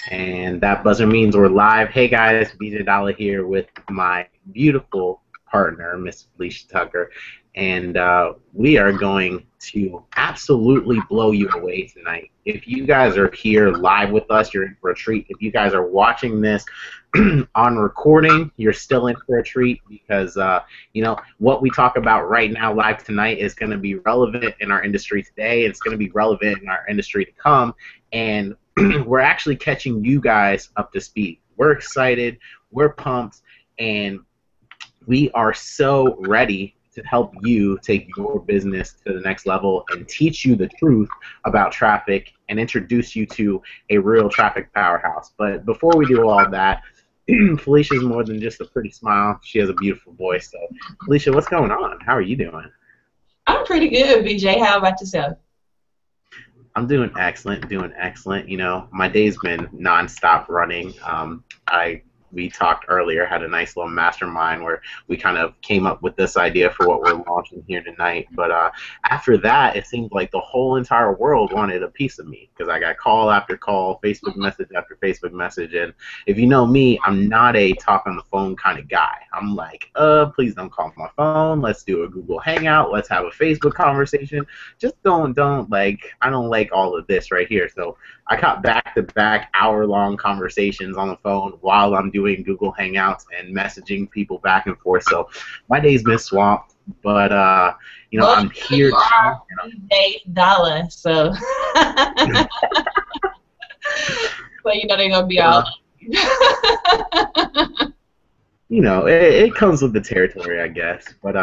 And that buzzer means we're live. Hey guys, BJ Dollar here with my beautiful partner, Miss Felicia Tucker. And we are going to absolutely blow you away tonight. If you guys are here live with us, you're in for a treat. If you guys are watching this on recording, you're still in for a treat because, what we talk about right now live tonight is going to be relevant in our industry today. It's going to be relevant in our industry to come. And we're actually catching you guys up to speed. We're excited, we're pumped, and we are so ready to help you take your business to the next level and teach you the truth about traffic and introduce you to a real traffic powerhouse. But before we do all that, Felicia's more than just a pretty smile. She has a beautiful voice. So, Felicia, what's going on? How are you doing? I'm pretty good, BJ. How about yourself? I'm doing excellent, You know, my day's been nonstop running. We talked earlier, had a nice little mastermind where we kind of came up with this idea for what we're launching here tonight. But after that, it seemed like the whole entire world wanted a piece of me because I got call after call, Facebook message after Facebook message. And if you know me, I'm not a talk on the phone kind of guy. I'm like, please don't call my phone. Let's do a Google Hangout. Let's have a Facebook conversation. Just don't I don't like all of this right here. So I got back-to-back hour-long conversations on the phone while I'm doing Google Hangouts and messaging people back and forth. So my day's been swamped, but Well, I'm here. you are BJ Dollar, so so you know they're gonna be all. It comes with the territory, I guess. But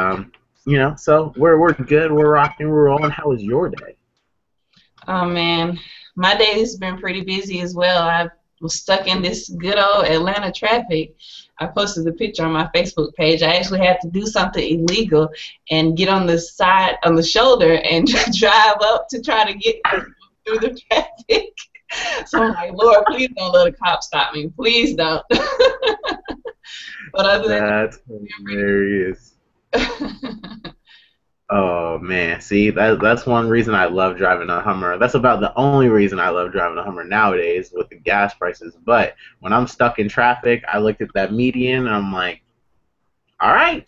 so we're good. We're rocking. We're rolling. How was your day? Oh man, my day has been pretty busy as well. I was stuck in this good old Atlanta traffic. I posted the picture on my Facebook page. I actually had to do something illegal and get on the side, on the shoulder, and drive up to try to get through the traffic. So I'm like, Lord, please don't let a cop stop me. Please don't. But other than That's hilarious. Oh man, see that's one reason I love driving a Hummer. That's about the only reason I love driving a Hummer nowadays with the gas prices. But when I'm stuck in traffic, I look at that median and I'm like, all right,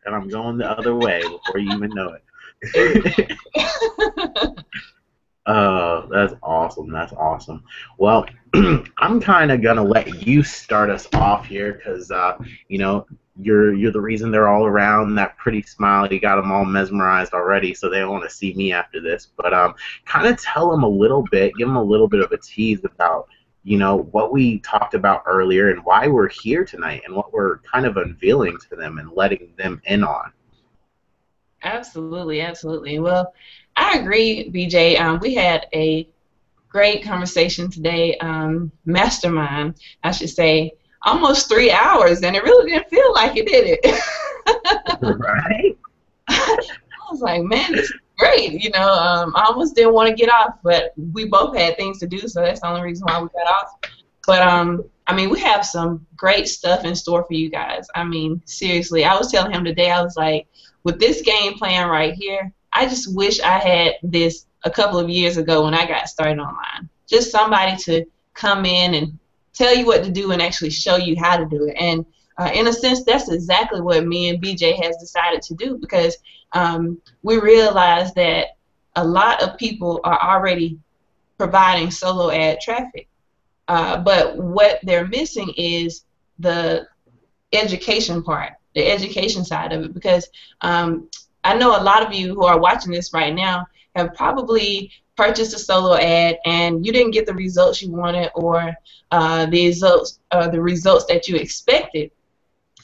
and I'm going the other way before you even know it. Oh, that's awesome. That's awesome. Well, I'm kind of gonna let you start us off here because you're the reason they're all around. That pretty smile, you got them all mesmerized already, so they want to see me after this. But kind of tell them a little bit, give them a little bit of a tease about what we talked about earlier and why we're here tonight and what we're kind of unveiling to them and letting them in on. Absolutely, absolutely. Well, I agree, BJ. We had a great conversation today, mastermind, I should say, almost 3 hours, and it really didn't feel like it, did it? Right? I was like, man, this is great. I almost didn't want to get off, but we both had things to do, so that's the only reason why we got off. But, I mean, we have some great stuff in store for you guys. I mean, seriously, I was telling him today, I was like, with this game plan right here, I just wish I had this a couple of years ago when I got started online. Just somebody to come in and tell you what to do and actually show you how to do it. And in a sense, that's exactly what me and BJ has decided to do because we realize that a lot of people are already providing solo ad traffic. But what they're missing is the education part, the education side of it, because I know a lot of you who are watching this right now have probably purchased a solo ad and you didn't get the results you wanted or the results that you expected.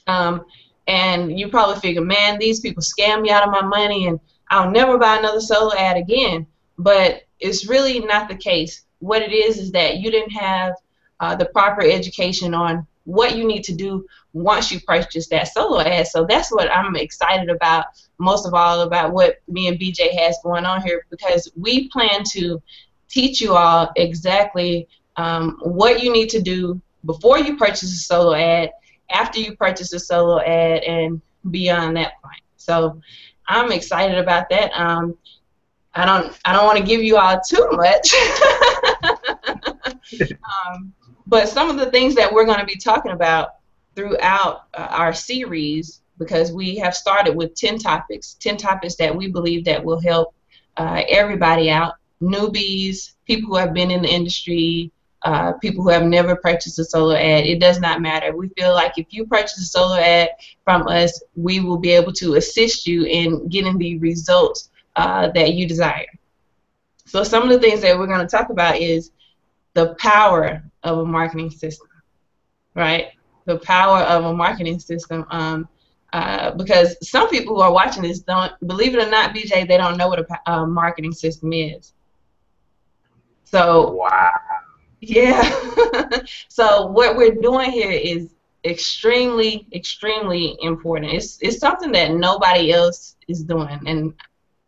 And you probably figure, man, these people scam me out of my money and I'll never buy another solo ad again. But it's really not the case. What it is that you didn't have the proper education on what you need to do once you purchase that solo ad. So that's what I'm excited about, most of all, about what me and BJ has going on here, because we plan to teach you all exactly what you need to do before you purchase a solo ad, after you purchase a solo ad, and beyond that point. So I'm excited about that. I don't want to give you all too much. But some of the things that we're going to be talking about throughout our series, because we have started with 10 topics that we believe that will help everybody out, newbies, people who have been in the industry, people who have never purchased a solar ad. It does not matter. We feel like if you purchase a solar ad from us, we will be able to assist you in getting the results that you desire. So some of the things that we're going to talk about is the power of a marketing system, right? The power of a marketing system. Because some people who are watching this don't, believe it or not, BJ, they don't know what a marketing system is. So, Wow. yeah. So what we're doing here is extremely, extremely important. It's something that nobody else is doing. And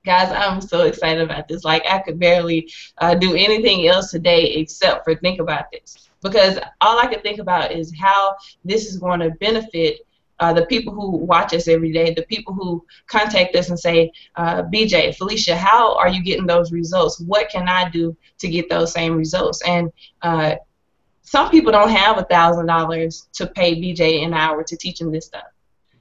guys, I'm so excited about this. Like, I could barely do anything else today except for think about this. Because all I could think about is how this is going to benefit the people who watch us every day, the people who contact us and say, BJ, Felicia, how are you getting those results? What can I do to get those same results? And some people don't have $1,000 to pay BJ an hour to teach them this stuff.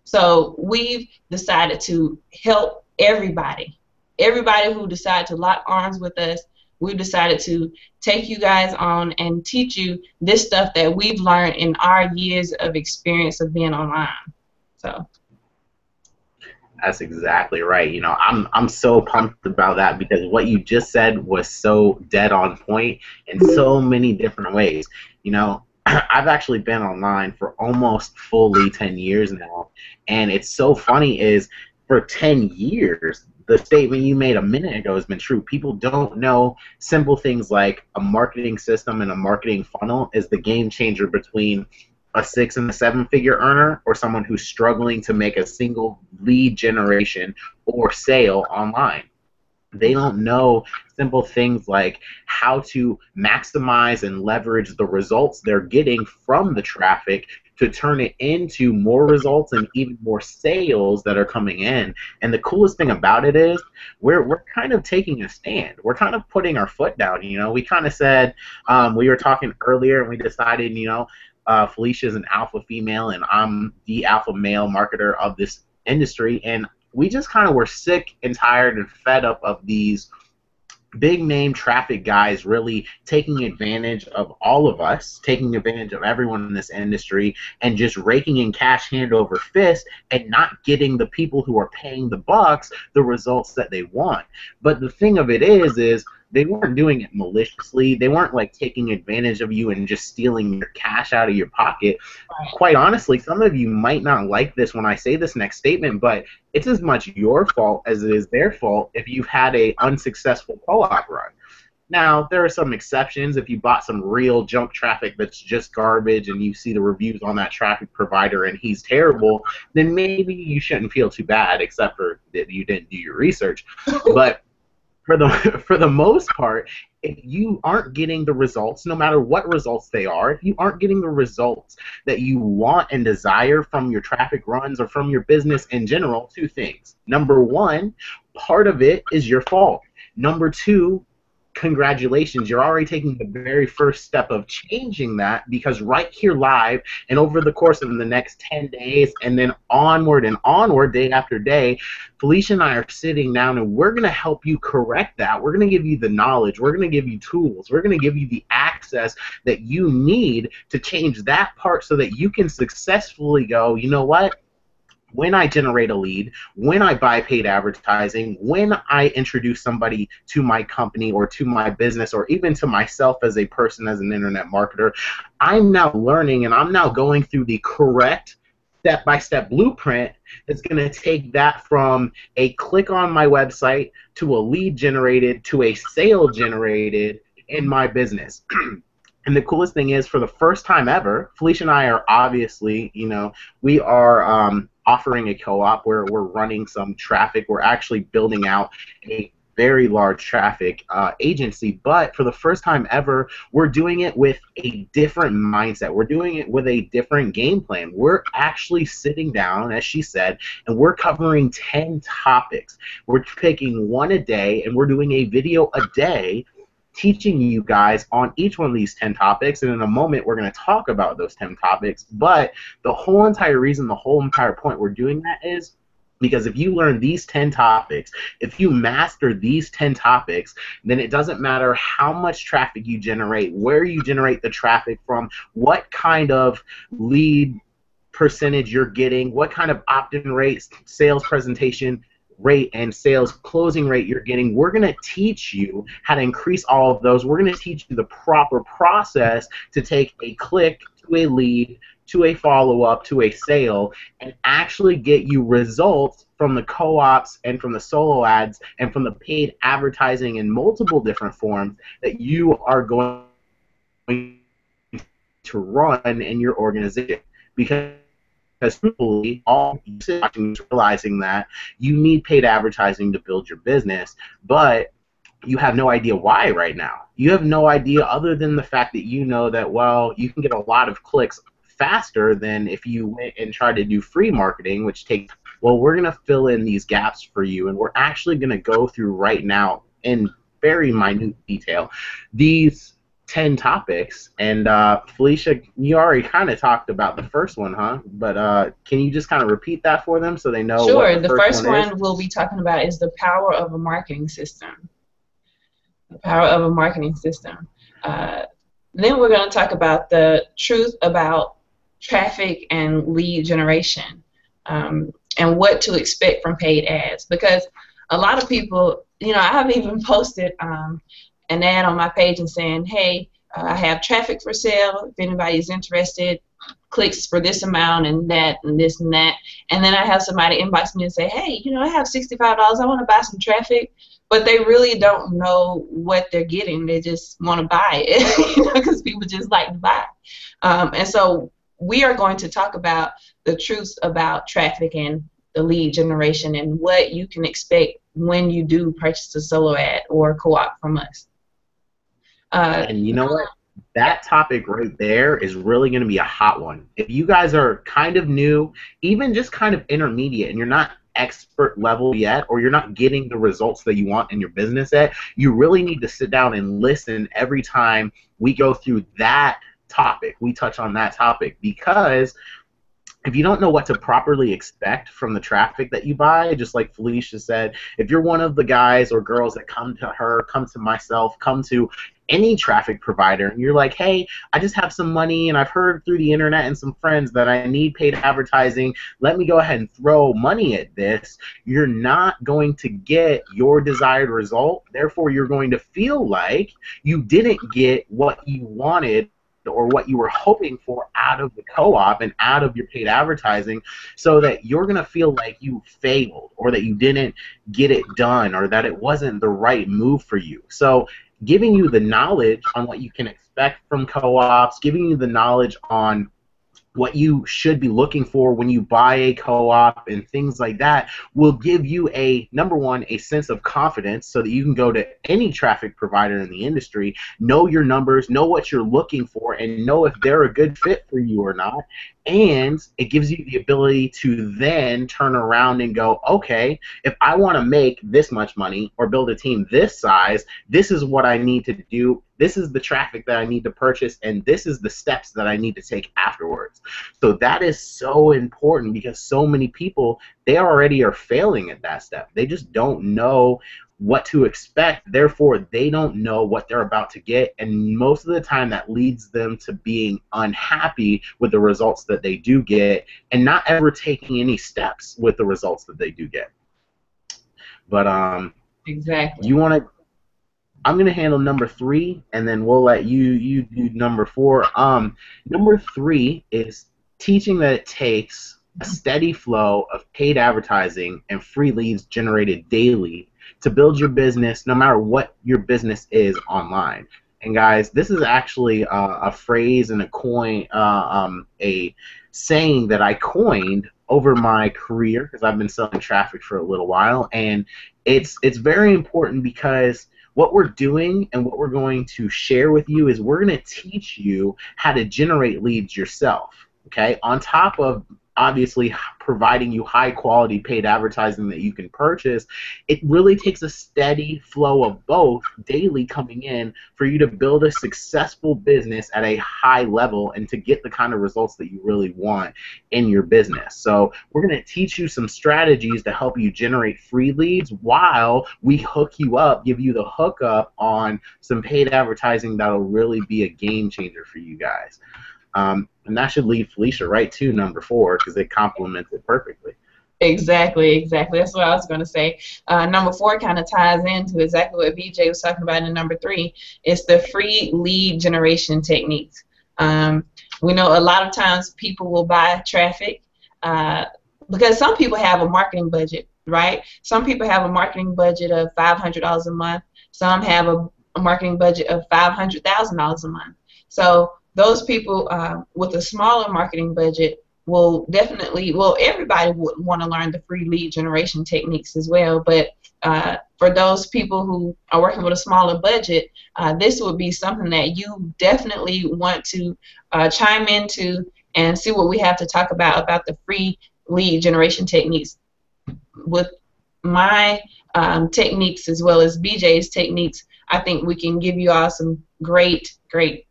So we've decided to help everybody. Everybody who decided to lock arms with us, we've decided to take you guys on and teach you this stuff that we've learned in our years of experience of being online. So That's exactly right. You know, I'm so pumped about that because what you just said was so dead on point in so many different ways. You know, I've actually been online for almost fully 10 years now, and it's so funny is for 10 years, the statement you made a minute ago has been true. People don't know simple things like a marketing system and a marketing funnel is the game changer between a 6- and 7-figure earner or someone who's struggling to make a single lead generation or sale online. They don't know simple things like how to maximize and leverage the results they're getting from the traffic to turn it into more results and even more sales that are coming in. And the coolest thing about it is we're kind of taking a stand. We're kind of putting our foot down. You know, we kind of said we were talking earlier and we decided, you know, Felicia's an alpha female and I'm the alpha male marketer of this industry, and we just kind of were sick and tired and fed up of these big name traffic guys really taking advantage of all of us, taking advantage of everyone in this industry, and just raking in cash hand over fist and not getting the people who are paying the bucks the results that they want. But the thing of it is they weren't doing it maliciously. They weren't like taking advantage of you and just stealing your cash out of your pocket. right. Quite honestly, some of you might not like this when I say this next statement, but it's as much your fault as it is their fault if you've had a unsuccessful co-op run. Now, there are some exceptions. If you bought some real junk traffic that's just garbage and you see the reviews on that traffic provider and he's terrible, then maybe you shouldn't feel too bad, except for that you didn't do your research. But for the most part, if you aren't getting the results, no matter what results they are, if you aren't getting the results that you want and desire from your traffic runs or from your business in general, two things. Number one, part of it is your fault. Number two, congratulations, you're already taking the very first step of changing that, because right here live and over the course of the next 10 days and then onward and onward day after day, Felicia and I are sitting down and we're going to help you correct that. We're going to give you the knowledge. We're going to give you tools. We're going to give you the access that you need to change that part so that you can successfully go, you know what? When I generate a lead, when I buy paid advertising, when I introduce somebody to my company or to my business or even to myself as a person, as an internet marketer, I'm now learning and I'm now going through the correct step-by-step blueprint that's going to take that from a click on my website to a lead generated to a sale generated in my business. And the coolest thing is, for the first time ever, Felicia and I are obviously, you know, we are offering a co-op where we're running some traffic. We're actually building out a very large traffic agency, but for the first time ever, we're doing it with a different mindset. We're doing it with a different game plan. We're actually sitting down, as she said, and we're covering 10 topics. We're picking one a day, and we're doing a video a day teaching you guys on each one of these 10 topics, and in a moment we're going to talk about those 10 topics. But the whole entire reason, the whole entire point we're doing that is because if you learn these 10 topics, if you master these 10 topics, then it doesn't matter how much traffic you generate, where you generate the traffic from, what kind of lead percentage you're getting, what kind of opt-in rates, sales presentation rate, and sales closing rate you're getting. We're going to teach you how to increase all of those. We're going to teach you the proper process to take a click to a lead, to a follow-up, to a sale, and actually get you results from the co-ops and from the solo ads and from the paid advertising in multiple different forms that you are going to run in your organization. Because truthfully, all you're realizing that you need paid advertising to build your business, but you have no idea why right now. You have no idea other than the fact that you know that, well, you can get a lot of clicks faster than if you went and tried to do free marketing, which takes, well, we're going to fill in these gaps for you, and we're actually going to go through right now in very minute detail these 10 topics. And Felicia, you already kind of talked about the first one, huh? But can you just kind of repeat that for them so they know Sure. what The first one is? we'll be talking about is the power of a marketing system. The power of a marketing system. Then we're going to talk about the truth about traffic and lead generation, and what to expect from paid ads. Because a lot of people, you know, I've even posted an ad on my page and saying, hey, I have traffic for sale. If anybody's interested, clicks for this amount and that and this and that. And then I have somebody inbox me and say, hey, you know, I have $65. I want to buy some traffic. But they really don't know what they're getting. They just want to buy it, you know, because people just like to buy. And so we are going to talk about the truths about traffic and the lead generation and what you can expect when you do purchase a solo ad or co-op from us. And you know what? That topic right there is really going to be a hot one. If you guys are kind of new, even just kind of intermediate, and you're not expert level yet, or you're not getting the results that you want in your business yet, you really need to sit down and listen every time we go through that topic, we touch on that topic, because if you don't know what to properly expect from the traffic that you buy, just like Felicia said, if you're one of the guys or girls that come to her, come to myself, come to any traffic provider, and you're like, hey, I just have some money, and I've heard through the internet and some friends that I need paid advertising, let me go ahead and throw money at this, you're not going to get your desired result. Therefore, you're going to feel like you didn't get what you wanted or what you were hoping for out of the co-op and out of your paid advertising, so that you're going to feel like you failed or that you didn't get it done or that it wasn't the right move for you. So giving you the knowledge on what you can expect from co-ops, giving you the knowledge on what you should be looking for when you buy a co-op and things like that will give you number one, a sense of confidence so that you can go to any traffic provider in the industry, know your numbers, know what you're looking for, and know if they're a good fit for you or not. And it gives you the ability to then turn around and go, okay, if I want to make this much money or build a team this size, this is what I need to do. This is the traffic that I need to purchase, and this is the steps that I need to take afterwards. So that is so important, because so many people, they already are failing at that step. They just don't know what to expect. Therefore, they don't know what they're about to get, and most of the time that leads them to being unhappy with the results that they do get and not ever taking any steps with the results that they do get. But exactly. You want to? I'm going to handle number 3, and then we'll let you do number 4. Number 3 is teaching that it takes a steady flow of paid advertising and free leads generated daily to build your business, no matter what your business is online. And guys, this is actually a phrase and a saying that I coined over my career, because I've been selling traffic for a little while, and it's very important, because what we're doing and what we're going to share with you is we're going to teach you how to generate leads yourself. Okay, on top of obviously providing you high quality paid advertising that you can purchase, it really takes a steady flow of both daily coming in for you to build a successful business at a high level and to get the kind of results that you really want in your business. So we're going to teach you some strategies to help you generate free leads while we hook you up, give you the hookup on some paid advertising that'll really be a game changer for you guys. And that should lead Felicia right to number 4 because it complements it perfectly. Exactly. That's what I was going to say. Number 4 kind of ties into exactly what BJ was talking about in number 3. It's the free lead generation techniques. We know a lot of times people will buy traffic because some people have a marketing budget, right? Some people have a marketing budget of $500 a month. Some have a marketing budget of $500,000 a month. So those people with a smaller marketing budget will definitely, well, everybody would want to learn the free lead generation techniques as well. But for those people who are working with a smaller budget, this would be something that you definitely want to chime into and see what we have to talk about the free lead generation techniques. With my techniques as well as BJ's techniques, I think we can give you all some great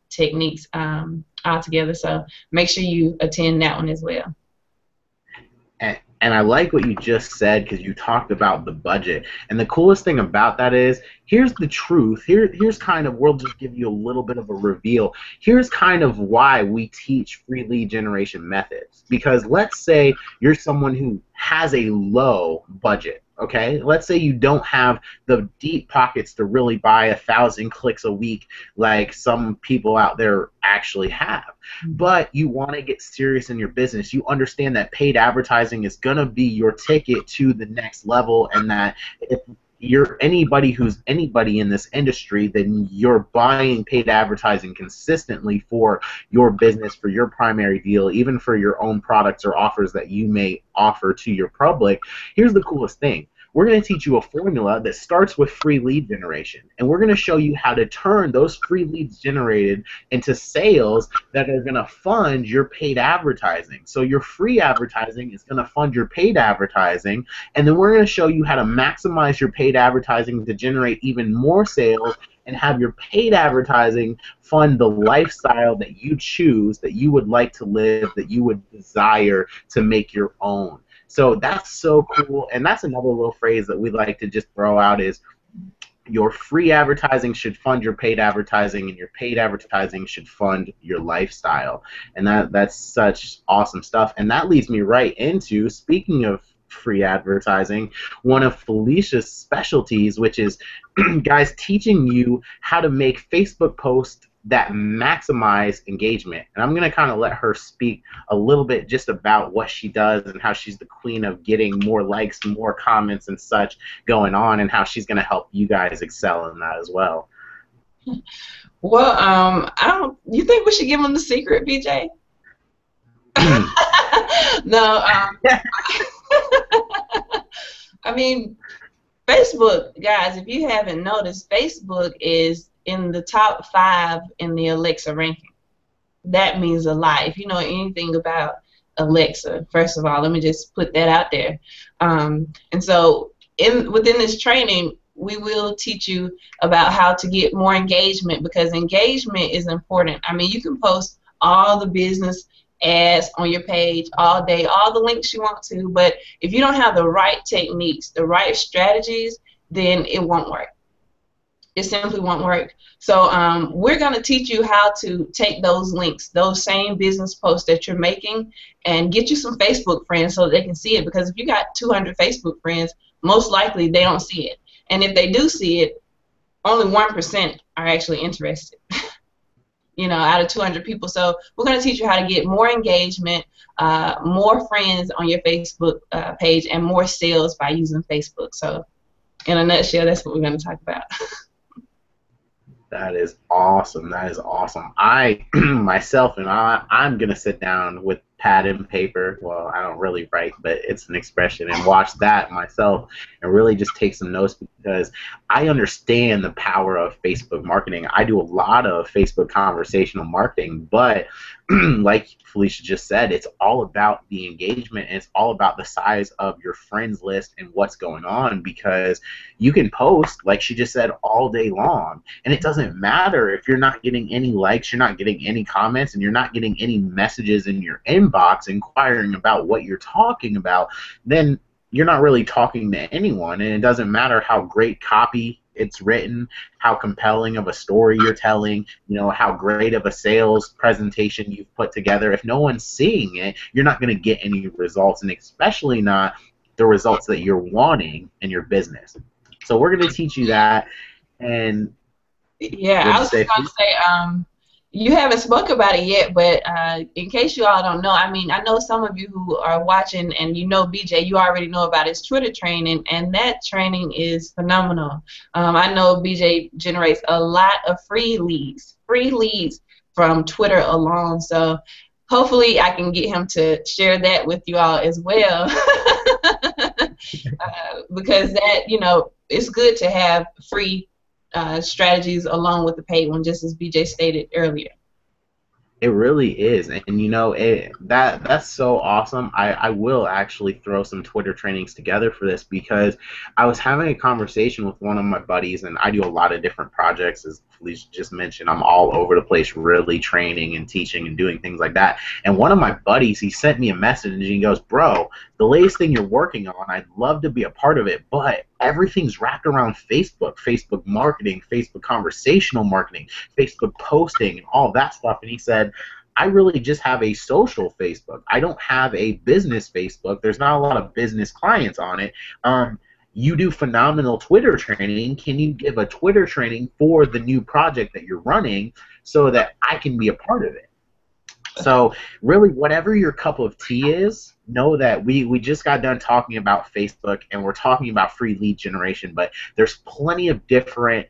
techniques all together. So make sure you attend that one as well. And I like what you just said because you talked about the budget. And the coolest thing about that is, here's the truth. Here's kind of, we'll just give you a little bit of a reveal. Here's kind of why we teach free lead generation methods. Because let's say you're someone who has a low budget. Okay, let's say you don't have the deep pockets to really buy 1,000 clicks a week like some people out there actually have. But you want to get serious in your business. You understand that paid advertising is going to be your ticket to the next level, and that if you're anybody who's anybody in this industry, then you're buying paid advertising consistently for your business, for your primary deal, even for your own products or offers that you may offer to your public. Here's the coolest thing. We're going to teach you a formula that starts with free lead generation, and we're going to show you how to turn those free leads generated into sales that are going to fund your paid advertising. So your free advertising is going to fund your paid advertising, and then we're going to show you how to maximize your paid advertising to generate even more sales and have your paid advertising fund the lifestyle that you choose, that you would like to live, that you would desire to make your own. So that's so cool, and that's another little phrase that we like to just throw out is your free advertising should fund your paid advertising, and your paid advertising should fund your lifestyle. And that's such awesome stuff. And that leads me right into, speaking of free advertising, one of Felicia's specialties, which is, guys, teaching you how to make Facebook posts that maximize engagement. And I'm going to kind of let her speak a little bit just about what she does and how she's the queen of getting more likes, more comments and such going on, and how she's going to help you guys excel in that as well. Well, you think we should give them the secret, BJ? No. I mean, Facebook, guys, if you haven't noticed, Facebook is in the top 5 in the Alexa ranking. That means a lot. If you know anything about Alexa, first of all, let me just put that out there. And so within this training, we will teach you about how to get more engagement, because engagement is important. I mean, you can post all the business ads on your page all day, all the links you want to, but if you don't have the right techniques, the right strategies, then it won't work. It simply won't work. So we're going to teach you how to take those links, those same business posts that you're making, and get you some Facebook friends so they can see it. Because if you got 200 Facebook friends, most likely they don't see it. And if they do see it, only 1% are actually interested. You know, out of 200 people. So we're going to teach you how to get more engagement, more friends on your Facebook page, and more sales by using Facebook. So in a nutshell, that's what we're going to talk about. That is awesome. That is awesome. I myself and I'm going to sit down with pad and paper. Well, I don't really write, but it's an expression, and watch that myself and really just take some notes because I understand the power of Facebook marketing. I do a lot of Facebook conversational marketing, but like Felicia just said, it's all about the engagement and it's all about the size of your friends list and what's going on because you can post, like she just said, all day long. And it doesn't matter if you're not getting any likes, you're not getting any comments, and you're not getting any messages in your inbox inquiring about what you're talking about, then you're not really talking to anyone. And it doesn't matter how great copy it's written, how compelling of a story you're telling, how great of a sales presentation you've put together. If no one's seeing it, you're not going to get any results, and especially not the results that you're wanting in your business. So we're going to teach you that. And yeah, I was just gonna say, you haven't spoke about it yet, but in case you all don't know, I mean, I know some of you who are watching and BJ, you already know about his Twitter training, and that training is phenomenal. I know BJ generates a lot of free leads from Twitter alone, so hopefully I can get him to share that with you all as well. Because that, it's good to have free strategies along with the paid one, just as BJ stated earlier. It really is, and that's so awesome. I will actually throw some Twitter trainings together for this because I was having a conversation with one of my buddies, and I do a lot of different projects, as Felicia just mentioned. I'm all over the place, really training and teaching and doing things like that. And one of my buddies, he sent me a message, and he goes, "Bro, the latest thing you're working on, I'd love to be a part of it, but everything's wrapped around Facebook marketing, Facebook conversational marketing, Facebook posting, and all that stuff." And he said, "I really just have a social Facebook. I don't have a business Facebook. There's not a lot of business clients on it. You do phenomenal Twitter training. Can you give a Twitter training for the new project that you're running so that I can be a part of it?" So really, whatever your cup of tea is, know that we just got done talking about Facebook, and we're talking about free lead generation, but there's plenty of different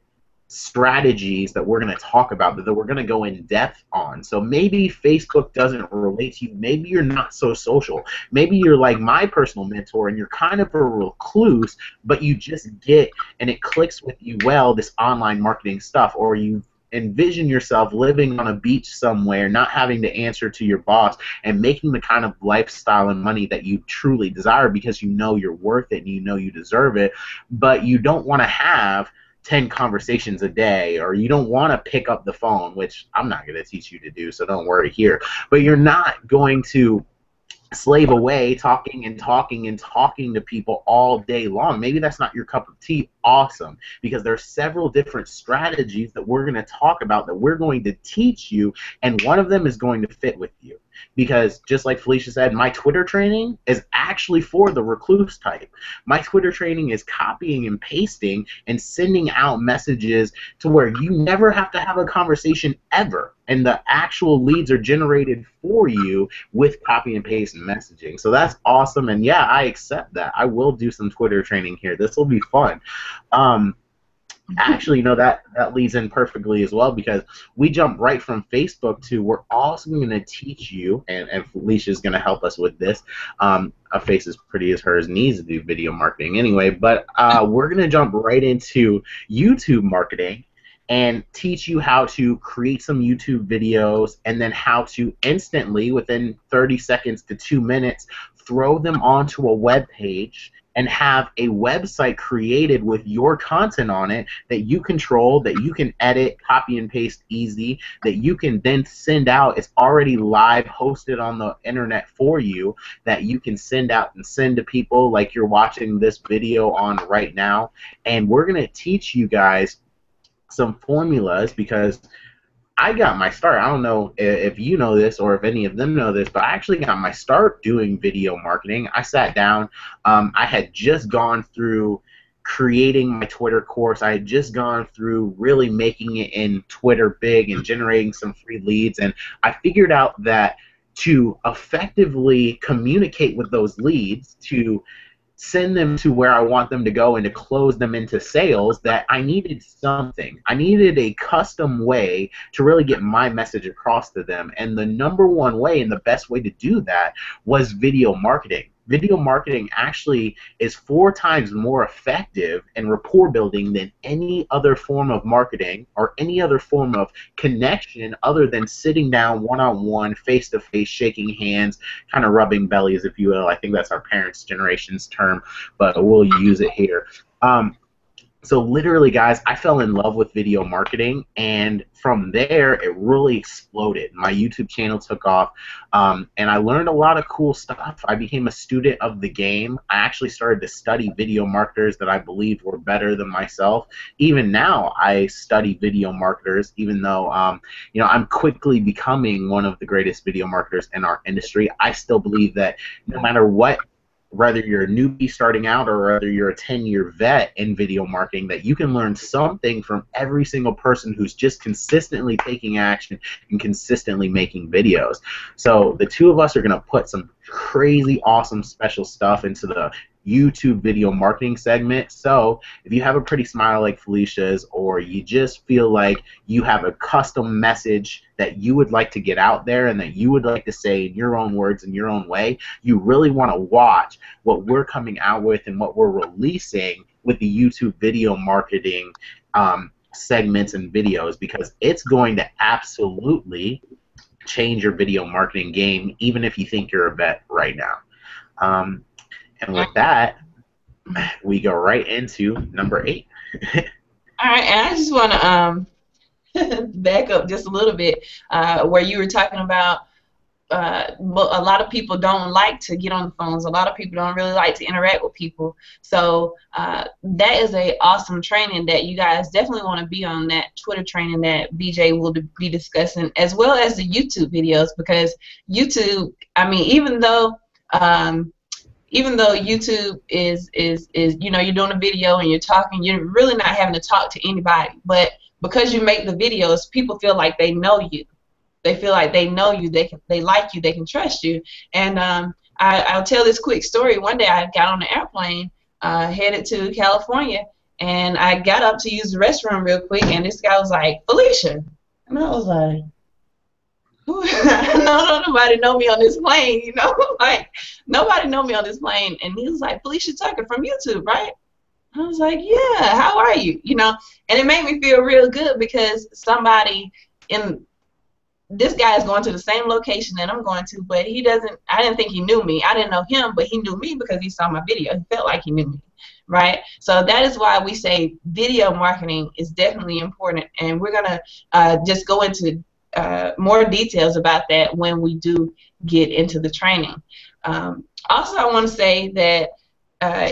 strategies that we're going to talk about that we're going to go in depth on. So maybe Facebook doesn't relate to you. Maybe you're not so social. Maybe you're like my personal mentor and you're kind of a recluse, but you just get, and it clicks with you well, this online marketing stuff, or you envision yourself living on a beach somewhere, not having to answer to your boss, and making the kind of lifestyle and money that you truly desire because you know you're worth it and you know you deserve it, but you don't want to have 10 conversations a day, or you don't want to pick up the phone, which I'm not going to teach you to do, so don't worry here. But you're not going to slave away talking and talking and talking to people all day long. Maybe that's not your cup of tea. Awesome, because there's several different strategies that we're going to talk about that we're going to teach you, and one of them is going to fit with you. Because just like Felicia said, my Twitter training is actually for the recluse type. My Twitter training is copying and pasting and sending out messages to where you never have to have a conversation ever, and the actual leads are generated for you with copy and paste messaging. So that's awesome, and yeah, I accept that. I will do some Twitter training here. This will be fun. Actually, that leads in perfectly as well, because we jump right from Facebook to, we're also going to teach you, and Felicia's going to help us with this. A face as pretty as hers needs to do video marketing anyway, but we're going to jump right into YouTube marketing and teach you how to create some YouTube videos, and then how to instantly, within 30 seconds to 2 minutes, throw them onto a web page and have a website created with your content on it that you control, that you can edit, copy and paste easy, that you can then send out. It's already live, hosted on the internet for you, that you can send out and send to people like you're watching this video on right now. And we're going to teach you guys some formulas, because I got my start. I don't know if you know this or if any of them know this, but I actually got my start doing video marketing. I sat down. I had just gone through creating my Twitter course. I had just gone through really making it in Twitter big and generating some free leads. And I figured out that to effectively communicate with those leads, to send them to where I want them to go and to close them into sales, that I needed something. I needed a custom way to really get my message across to them. And the number one way and the best way to do that was video marketing. Video marketing actually is 4 times more effective in rapport building than any other form of marketing or any other form of connection other than sitting down one-on-one, face-to-face, shaking hands, kind of rubbing bellies, if you will. I think that's our parents' generation's term, but we'll use it here. So literally, guys, I fell in love with video marketing, and from there, it really exploded. My YouTube channel took off, and I learned a lot of cool stuff. I became a student of the game. I actually started to study video marketers that I believed were better than myself. Even now, I study video marketers, even though you know, I'm quickly becoming one of the greatest video marketers in our industry. I still believe that no matter what, whether you're a newbie starting out or whether you're a 10-year vet in video marketing, that you can learn something from every single person who's just consistently taking action and consistently making videos. So the two of us are going to put some crazy awesome special stuff into the YouTube video marketing segment. So if you have a pretty smile like Felicia's, or you just feel like you have a custom message that you would like to get out there and that you would like to say in your own words, in your own way, you really want to watch what we're coming out with and what we're releasing with the YouTube video marketing segments and videos, because it's going to absolutely change your video marketing game, even if you think you're a vet right now. And with that, we go right into number 8. All right, and I just want to back up just a little bit where you were talking about a lot of people don't like to get on the phones. A lot of people don't really like to interact with people. So that is a awesome training that you guys definitely want to be on, that Twitter training that BJ will be discussing, as well as the YouTube videos, because YouTube, I mean, even though YouTube is you know, you're doing a video and you're talking, you're really not having to talk to anybody. But because you make the videos, people feel like they know you. They feel like they know you. They like you. They can trust you. And I'll tell this quick story. One day I got on the airplane headed to California, and I got up to use the restroom real quick, and this guy was like, "Felicia," and I was like, no, nobody know me on this plane, you know, like nobody know me on this plane. And he was like, "Felicia Tucker from YouTube, right?" I was like, "Yeah, how are you?" You know, and it made me feel real good, because somebody in this guy is going to the same location that I'm going to, but he doesn't, I didn't think he knew me. I didn't know him, but he knew me because he saw my video. He felt like he knew me, right? So that is why we say video marketing is definitely important, and we're going to just go into more details about that when we do get into the training. Also, I want to say that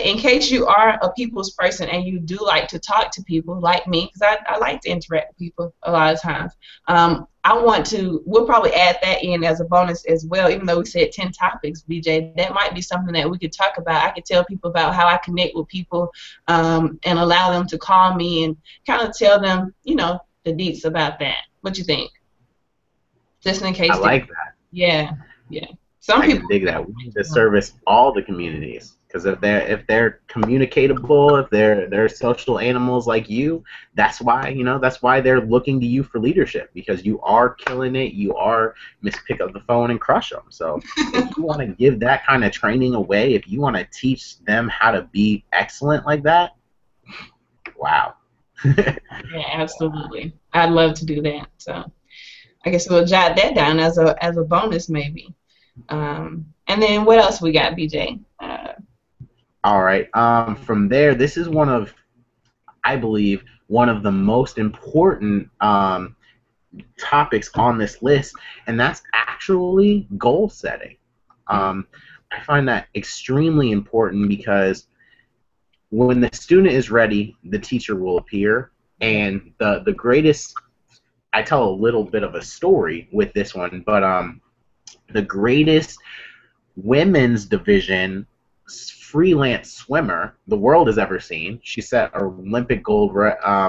in case you are a people's person and you do like to talk to people like me, because I like to interact with people a lot of times, we'll probably add that in as a bonus as well. Even though we said 10 topics, BJ, that might be something that we could talk about. I could tell people about how I connect with people and allow them to call me and kind of tell them, you know, the deets about that. What you think? Just in case. I like that. Yeah, yeah. Some people can dig that. We need to service all the communities, because if they're communicatable, if they're social animals like you, that's why, you know, that's why they're looking to you for leadership, because you are killing it. You are pick up the phone and crush them. So if you want to give that kind of training away, if you want to teach them how to be excellent like that, wow. Yeah, absolutely. I'd love to do that. So I guess we'll jot that down as a bonus maybe. And then what else we got, BJ? All right. From there, this is one of, I believe, one of the most important topics on this list, and that's actually goal setting. I find that extremely important, because when the student is ready, the teacher will appear. And the greatest, I tell a little bit of a story with this one, but the greatest women's division freelance swimmer the world has ever seen. She set Olympic gold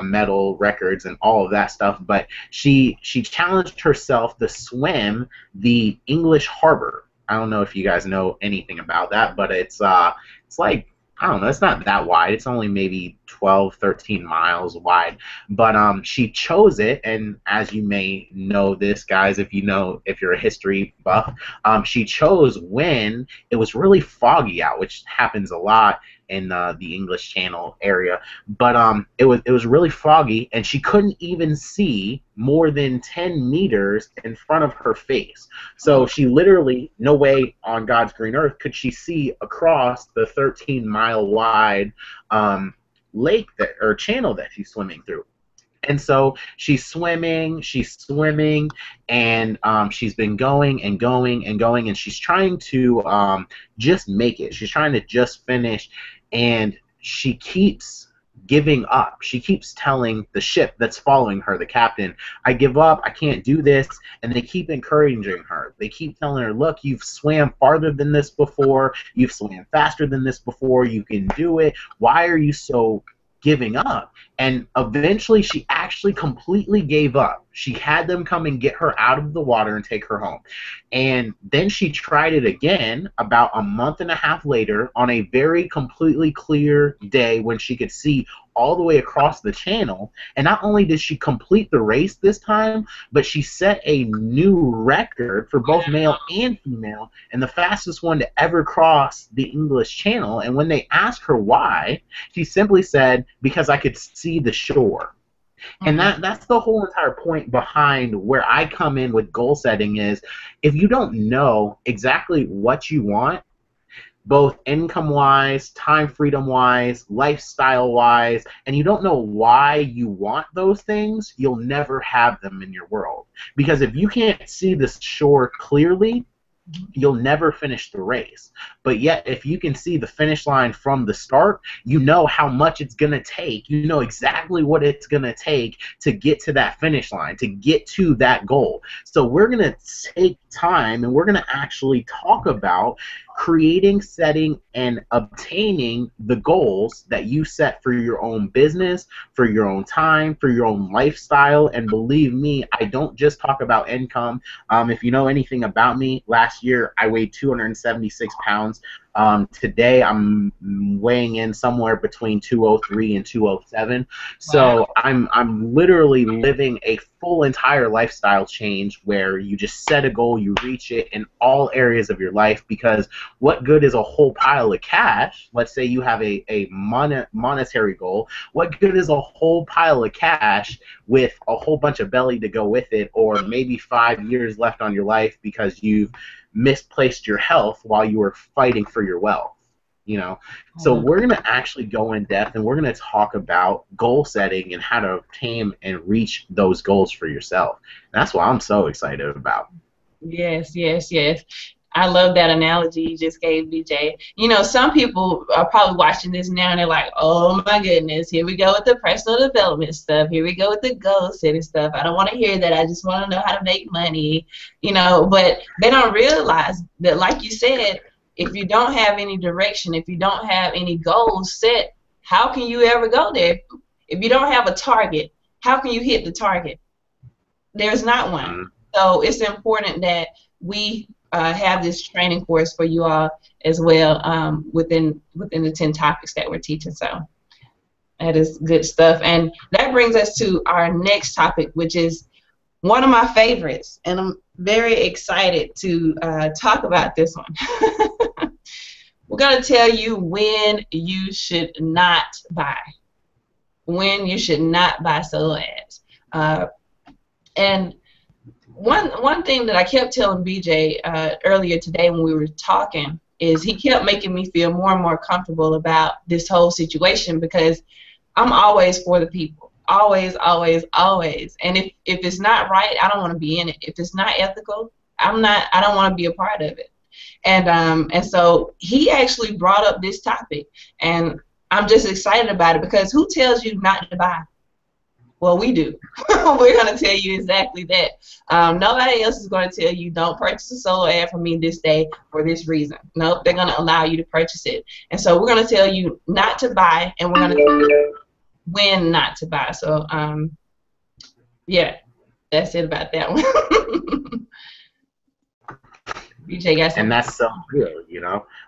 medal records and all of that stuff, but she challenged herself to swim the English Harbor. I don't know if you guys know anything about that, but it's like I don't know, it's not that wide. It's only maybe 12, 13 miles wide. But she chose it, and as you may know this, guys, if you're a history buff, she chose when it was really foggy out, which happens a lot in the English Channel area. But it was really foggy, and she couldn't even see more than 10 meters in front of her face. So she literally, no way on God's green earth could she see across the 13-mile wide lake or channel that she's swimming through. And so she's swimming, and she's been going and going and going, and she's trying to just make it. She's trying to just finish, and she keeps giving up. She keeps telling the ship that's following her, the captain, I give up, I can't do this, and they keep encouraging her. They keep telling her, look, you've swam farther than this before, you've swam faster than this before, you can do it. Why are you so giving up? And eventually she actually completely gave up. She had them come and get her out of the water and take her home. And then she tried it again about a month and a half later on a very completely clear day when she could see all the way across the channel. And not only did she complete the race this time, but she set a new record for both male and female, and the fastest one to ever cross the English Channel. And when they asked her why, she simply said, because I could see the shore. And that's the whole entire point behind where I come in with goal setting is, if you don't know exactly what you want, both income-wise, time freedom-wise, lifestyle-wise, and you don't know why you want those things, you'll never have them in your world. Because if you can't see the shore clearly, you'll never finish the race. But yet, if you can see the finish line from the start, you know how much it's going to take. You know exactly what it's going to take to get to that finish line, to get to that goal. So we're going to take time, and we're going to actually talk about creating, setting, and obtaining the goals that you set for your own business, for your own time, for your own lifestyle. And believe me, I don't just talk about income. If you know anything about me, last year I weighed 276 pounds. Today I'm weighing in somewhere between 203 and 207. So Wow. I'm literally living a full entire lifestyle change where you just set a goal, you reach it in all areas of your life. Because what good is a whole pile of cash? Let's say you have a monetary goal. What good is a whole pile of cash with a whole bunch of belly to go with it, or maybe 5 years left on your life because you've misplaced your health while you were fighting for your wealth? So we're going to actually go in depth, and we're going to talk about goal setting and how to obtain and reach those goals for yourself. And that's what I'm so excited about. Yes, yes, yes. I love that analogy you just gave, BJ. You know, some people are probably watching this now and they're like, oh my goodness, here we go with the personal development stuff. Here we go with the goal setting stuff. I don't want to hear that. I just want to know how to make money, but they don't realize that, like you said, if you don't have any direction, if you don't have any goals set, how can you ever go there? If you don't have a target, how can you hit the target? There's not one. So it's important that we have this training course for you all as well, within the 10 topics that we're teaching. So that is good stuff. And that brings us to our next topic, which is one of my favorites, and I'm very excited to talk about this one. We're going to tell you when you should not buy. When you should not buy solo ads. And one thing that I kept telling BJ earlier today when we were talking is he kept making me feel more and more comfortable about this whole situation, because I'm always for the people. Always, always, always. And if it's not right, I don't want to be in it. If it's not ethical, I don't want to be a part of it. And so he actually brought up this topic, and I'm just excited about it, because who tells you not to buy? Well, we do. We're going to tell you exactly that. Nobody else is going to tell you don't purchase a solo ad from me this day for this reason. Nope, they're going to allow you to purchase it. And so we're going to tell you not to buy, and we're going to tell you when not to buy. So, yeah, that's it about that one. BJ got something. And that's so real,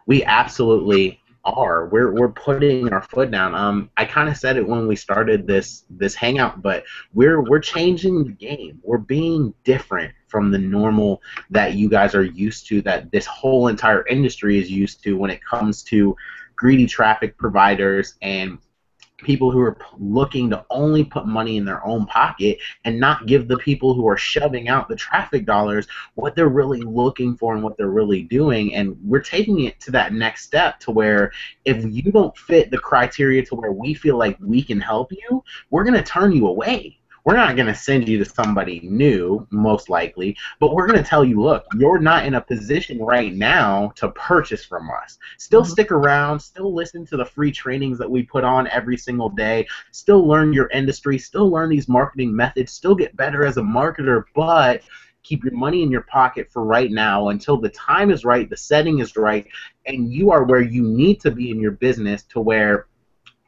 We absolutely are. We're putting our foot down. I kind of said it when we started this hangout, but we're changing the game. We're being different from the normal that you guys are used to, that this whole entire industry is used to when it comes to greedy traffic providers and people who are looking to only put money in their own pocket and not give the people who are shoving out the traffic dollars what they're really looking for and what they're really doing. And we're taking it to that next step to where if you don't fit the criteria to where we feel like we can help you, we're going to turn you away. We're not going to send you to somebody new, most likely, but we're going to tell you, look, you're not in a position right now to purchase from us. Still stick around, still listen to the free trainings that we put on every single day, still learn your industry, still learn these marketing methods, still get better as a marketer, but keep your money in your pocket for right now until the time is right, the setting is right, and you are where you need to be in your business to where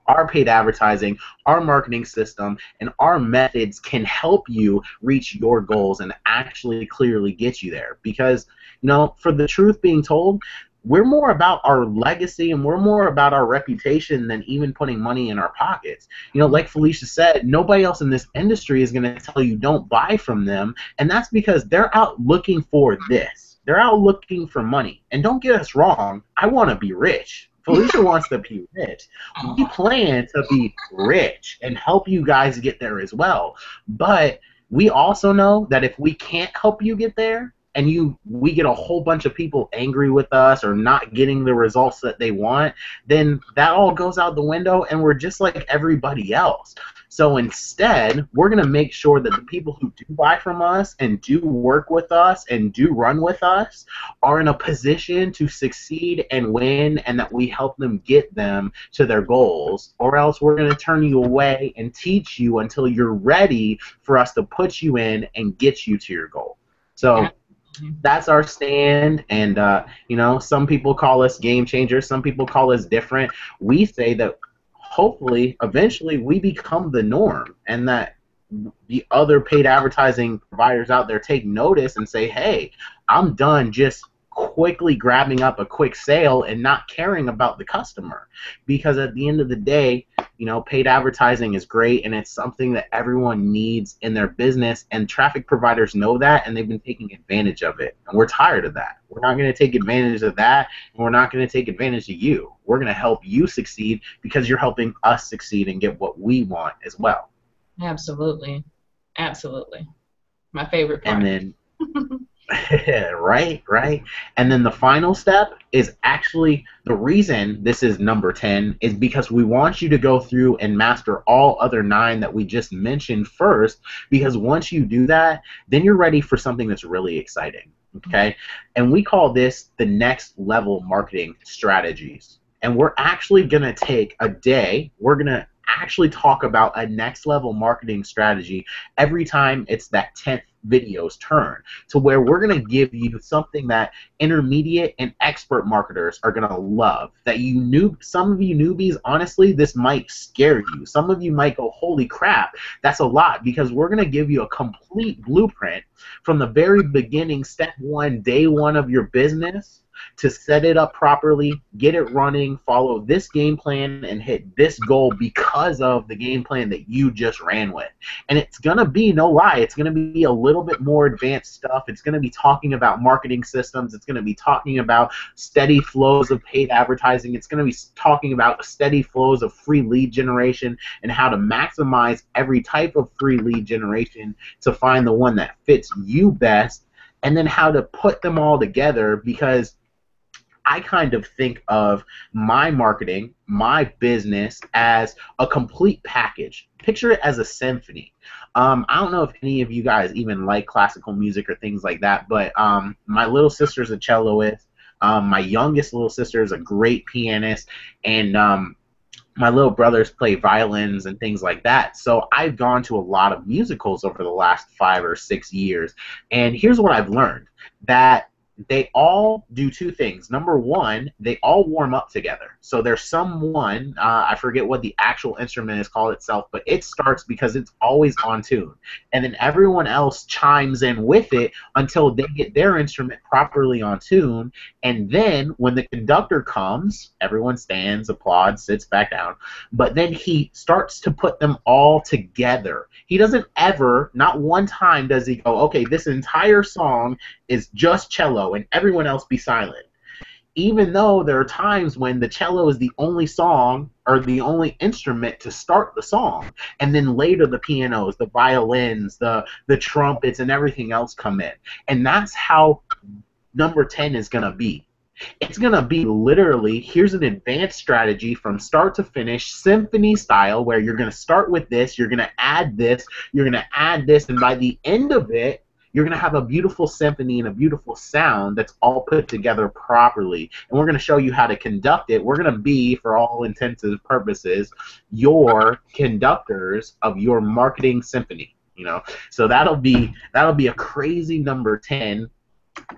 our paid advertising, our marketing system, and our methods can help you reach your goals and actually clearly get you there. Because, you know, for the truth being told, we're more about our legacy and we're more about our reputation than even putting money in our pockets. You know, like Felicia said, nobody else in this industry is going to tell you don't buy from them, and that's because they're out looking for this. They're out looking for money. And don't get us wrong, I want to be rich. Felicia wants to be rich. We plan to be rich and help you guys get there as well. But we also know that if we can't help you get there and we get a whole bunch of people angry with us or not getting the results that they want, then that all goes out the window and we're just like everybody else. So instead, we're going to make sure that the people who do buy from us and do work with us and do run with us are in a position to succeed and win, and that we help them get them to their goals, or else we're going to turn you away and teach you until you're ready for us to put you in and get you to your goal. So that's our stand, and you know, some people call us game changers, some people call us different. We say that hopefully, eventually, we become the norm, and that the other paid advertising providers out there take notice and say, hey, I'm done just quickly grabbing up a quick sale and not caring about the customer. Because at the end of the day, you know, paid advertising is great, and it's something that everyone needs in their business, and traffic providers know that, and they've been taking advantage of it, and we're tired of that. We're not going to take advantage of that, and we're not going to take advantage of you. We're going to help you succeed because you're helping us succeed and get what we want as well. Absolutely. Absolutely. My favorite part. And then right. And then the final step is actually the reason this is number 10 is because we want you to go through and master all other 9 that we just mentioned first, because once you do that, then you're ready for something that's really exciting. Okay? And we call this the next level marketing strategies. And we're actually going to take a day, we're going to actually talk about a next level marketing strategy every time it's that 10th video's turn, to where we're going to give you something that intermediate and expert marketers are going to love, that some of you newbies, honestly, this might scare you. Some of you might go, holy crap, that's a lot, because we're going to give you a complete blueprint from the very beginning, step 1, day 1 of your business, to set it up properly, get it running, follow this game plan, and hit this goal because of the game plan that you just ran with. And it's going to be, no lie, it's going to be a little bit more advanced stuff. It's going to be talking about marketing systems. It's going to be talking about steady flows of paid advertising. It's going to be talking about steady flows of free lead generation and how to maximize every type of free lead generation to find the one that fits you best, and then how to put them all together, because I kind of think of my marketing, my business, as a complete package. Picture it as a symphony. I don't know if any of you guys even like classical music or things like that, but my little sister's a celloist. My youngest little sister is a great pianist, and my little brothers play violins and things like that. So I've gone to a lot of musicals over the last 5 or 6 years, and here's what I've learned, that they all do two things. Number one, they all warm up together. So there's someone, I forget what the actual instrument is called itself, but it starts because it's always on tune. And then everyone else chimes in with it until they get their instrument properly on tune. And then when the conductor comes, everyone stands, applauds, sits back down. But then he starts to put them all together. He doesn't ever, not one time does he go, okay, this entire song is just cello and everyone else be silent. Even though there are times when the cello is the only song or the only instrument to start the song, and then later the pianos, the violins, the trumpets, and everything else come in. And that's how number 10 is going to be. It's going to be literally, here's an advanced strategy from start to finish, symphony style, where you're going to start with this, you're going to add this, you're going to add this, and by the end of it, you're going to have a beautiful symphony and a beautiful sound that's all put together properly. And we're going to show you how to conduct it. We're going to be, for all intents and purposes, your conductors of your marketing symphony. You know, so that'll be a crazy number 10.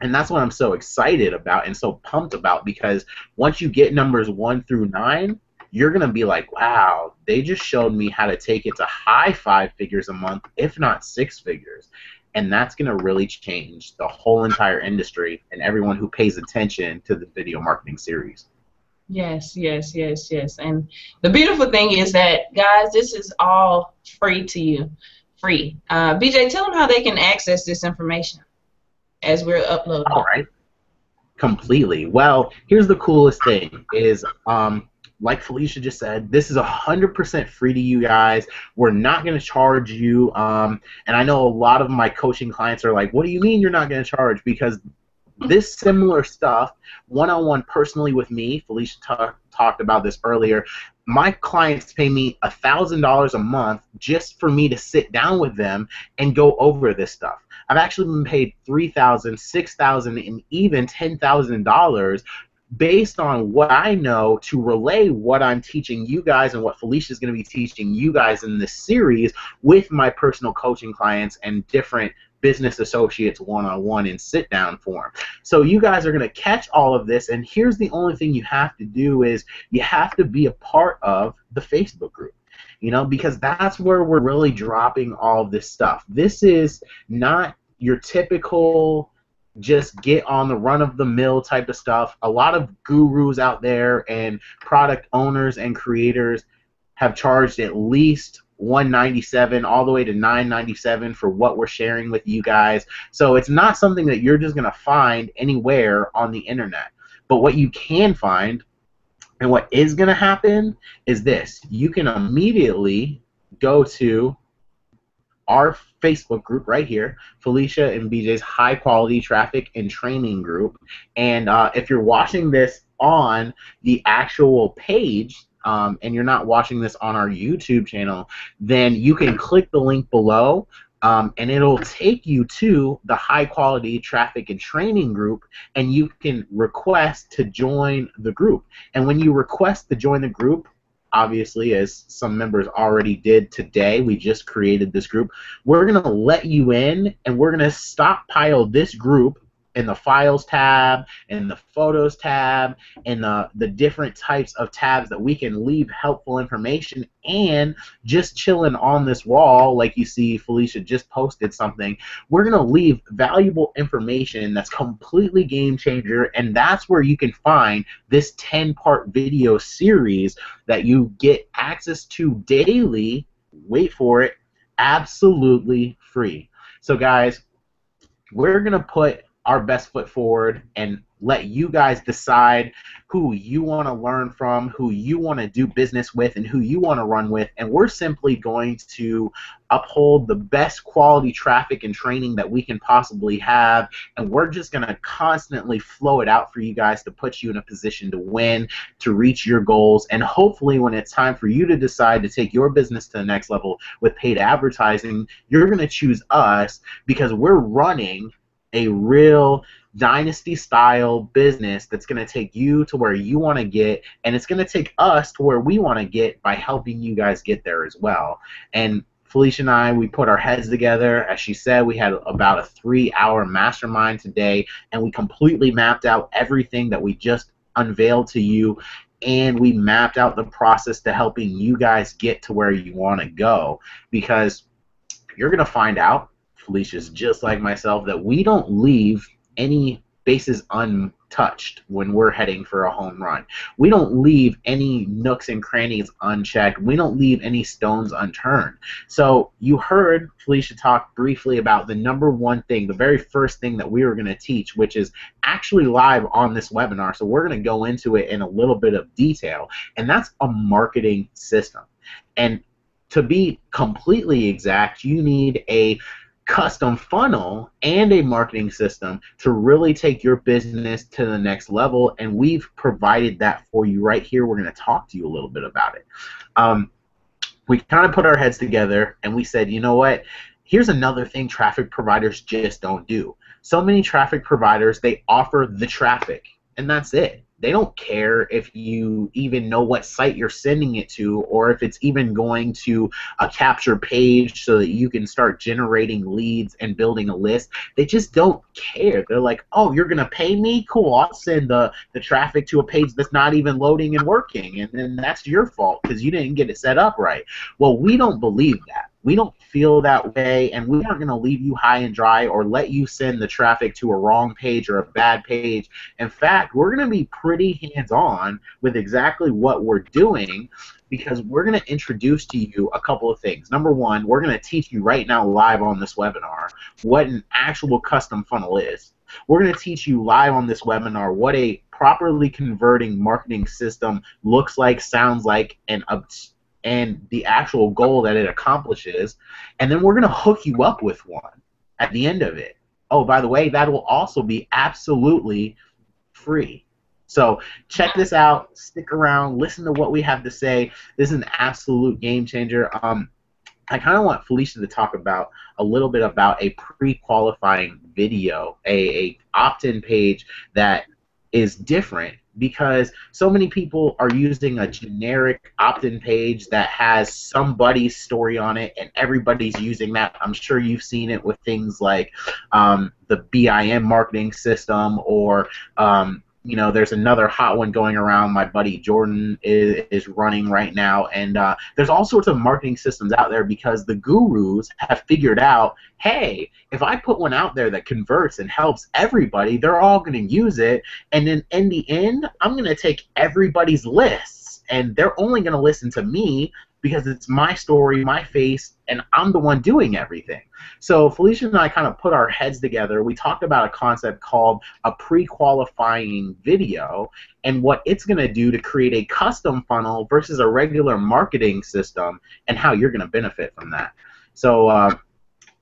And that's what I'm so excited about and so pumped about, because once you get numbers 1 through 9, you're going to be like, wow, they just showed me how to take it to high 5 figures a month, if not 6 figures. And that's going to really change the whole entire industry and everyone who pays attention to the video marketing series. Yes, yes, yes, yes. And the beautiful thing is that, guys, this is all free to you. Free. BJ, tell them how they can access this information as we're uploading. All right. Completely. Well, here's the coolest thing is, like Felicia just said, this is 100% free to you guys. We're not going to charge you. And I know a lot of my coaching clients are like, what do you mean you're not going to charge? Because this similar stuff, one-on-one personally with me, Felicia talked about this earlier, my clients pay me $1,000 a month just for me to sit down with them and go over this stuff. I've actually been paid $3,000, $6,000, and even $10,000 based on what I know to relay what I'm teaching you guys and what Felicia is going to be teaching you guys in this series with my personal coaching clients and different business associates one-on-one in sit-down form. So you guys are going to catch all of this, and here's the only thing you have to do is you have to be a part of the Facebook group. You know, because that's where we're really dropping all of this stuff. This is not your typical just get on the run-of-the-mill type of stuff. A lot of gurus out there and product owners and creators have charged at least $197 all the way to $997 for what we're sharing with you guys. So it's not something that you're just going to find anywhere on the internet. But what you can find and what is going to happen is this. You can immediately go to our Facebook group right here, Felicia and BJ's High Quality Traffic and Training Group. And if you're watching this on the actual page, and you're not watching this on our YouTube channel, then you can click the link below, and it'll take you to the High Quality Traffic and Training Group, and you can request to join the group. And when you request to join the group, obviously, as some members already did today, we just created this group, we're going to let you in, and we're going to stockpile this group in the Files tab, and the Photos tab, and the different types of tabs that we can leave helpful information, and just chilling on this wall, like you see Felicia just posted something, we're going to leave valuable information that's completely game changer, and that's where you can find this 10-part video series that you get access to daily, wait for it, absolutely free. So guys, we're going to put our best foot forward and let you guys decide who you want to learn from, who you want to do business with, and who you want to run with. And we're simply going to uphold the best quality traffic and training that we can possibly have. And we're just going to constantly flow it out for you guys to put you in a position to win, to reach your goals. And hopefully when it's time for you to decide to take your business to the next level with paid advertising, you're going to choose us because we're running a real dynasty-style business that's going to take you to where you want to get, and it's going to take us to where we want to get by helping you guys get there as well. And Felicia and I, we put our heads together. As she said, we had about a 3-hour mastermind today, and we completely mapped out everything that we just unveiled to you, and we mapped out the process to helping you guys get to where you want to go. Because you're going to find out, Felicia's just like myself, that we don't leave any bases untouched when we're heading for a home run. We don't leave any nooks and crannies unchecked. We don't leave any stones unturned. So you heard Felicia talk briefly about the number one thing, the very first thing that we were going to teach, which is actually live on this webinar. So we're going to go into it in a little bit of detail, and that's a marketing system. And to be completely exact, you need a custom funnel and a marketing system to really take your business to the next level, and we've provided that for you right here. We're going to talk to you a little bit about it. We kind of put our heads together and we said, you know what, here's another thing traffic providers just don't do. So many traffic providers, they offer the traffic, and that's it. They don't care if you even know what site you're sending it to, or if it's even going to a capture page so that you can start generating leads and building a list. They just don't care. They're like, oh, you're going to pay me? Cool, I'll send the traffic to a page that's not even loading and working, and then that's your fault because you didn't get it set up right. Well, we don't believe that. We don't feel that way, and we aren't going to leave you high and dry or let you send the traffic to a wrong page or a bad page. In fact, we're going to be pretty hands-on with exactly what we're doing, because we're going to introduce to you a couple of things. Number one, we're going to teach you right now live on this webinar what an actual custom funnel is. We're going to teach you live on this webinar what a properly converting marketing system looks like, sounds like, and the actual goal that it accomplishes, and then we're going to hook you up with one at the end of it. Oh, by the way, that will also be absolutely free. So check this out, stick around, listen to what we have to say. This is an absolute game changer. I kind of want Felicia to talk about a little bit about a pre-qualifying video, a opt-in page that is different, because so many people are using a generic opt-in page that has somebody's story on it, and everybody's using that. I'm sure you've seen it with things like the BIM marketing system, or you know, there's another hot one going around my buddy Jordan is running right now, and there's all sorts of marketing systems out there because the gurus have figured out, hey, if I put one out there that converts and helps everybody, they're all going to use it, and then in the end, I'm going to take everybody's lists, and they're only going to listen to me because it's my story, my face, and I'm the one doing everything. So Felicia and I kind of put our heads together. We talked about a concept called a pre-qualifying video, and what it's going to do to create a custom funnel versus a regular marketing system, and how you're going to benefit from that. So I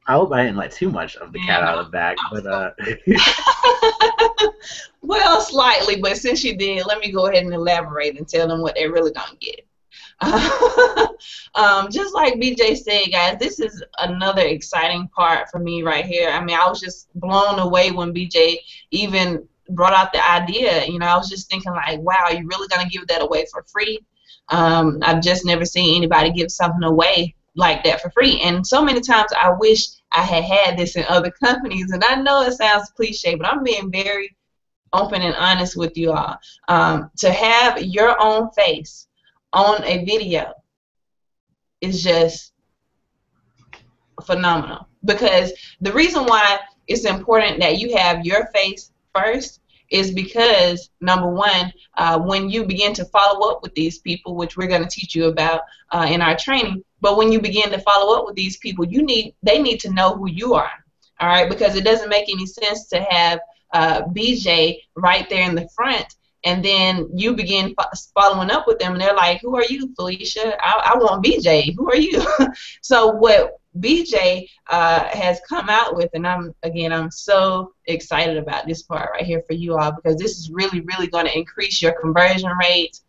hope I didn't let too much of the cat out of the bag, but well, slightly, but since you did, let me go ahead and elaborate and tell them what they're really going to get. Just like BJ said, guys, this is another exciting part for me right here. I mean, I was just blown away when BJ even brought out the idea. You know, I was just thinking like, wow, you're really going to give that away for free? I've just never seen anybody give something away like that for free. And so many times I wish I had this in other companies. And I know it sounds cliche, but I'm being very open and honest with you all. To have your own face on a video is just phenomenal, because the reason why it's important that you have your face first is because, number one, when you begin to follow up with these people, which we're going to teach you about in our training, but when you begin to follow up with these people, they need to know who you are, all right? Because it doesn't make any sense to have BJ right there in the front, and then you begin following up with them, and they're like, who are you, Felicia? I want BJ. Who are you? So what BJ has come out with, and I'm so excited about this part right here for you all, because this is really, really going to increase your conversion rates.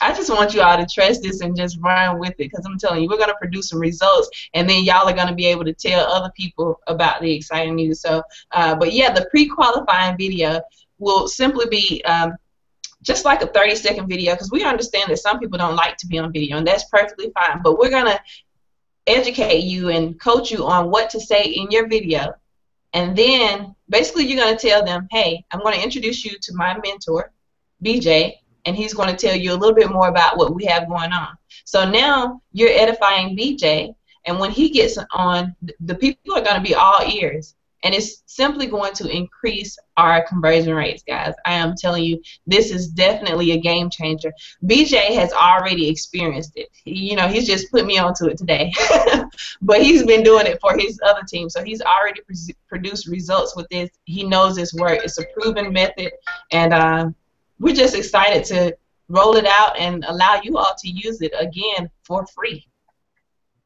I just want you all to trust this and just run with it, because I'm telling you, we're going to produce some results, and then y'all are going to be able to tell other people about the exciting news. So, but yeah, the pre-qualifying video will simply be just like a 30-second video, because we understand that some people don't like to be on video, and that's perfectly fine. But we're going to educate you and coach you on what to say in your video. And then basically you're going to tell them, hey, I'm going to introduce you to my mentor, BJ, and he's going to tell you a little bit more about what we have going on. So now you're edifying BJ, and when he gets on, the people are going to be all ears. And it's simply going to increase our conversion rates, guys. I am telling you, this is definitely a game changer. BJ has already experienced it. You know, he's just put me onto it today. But he's been doing it for his other team. So he's already produced results with this. He knows this work. It's a proven method. And we're just excited to roll it out and allow you all to use it, again, for free.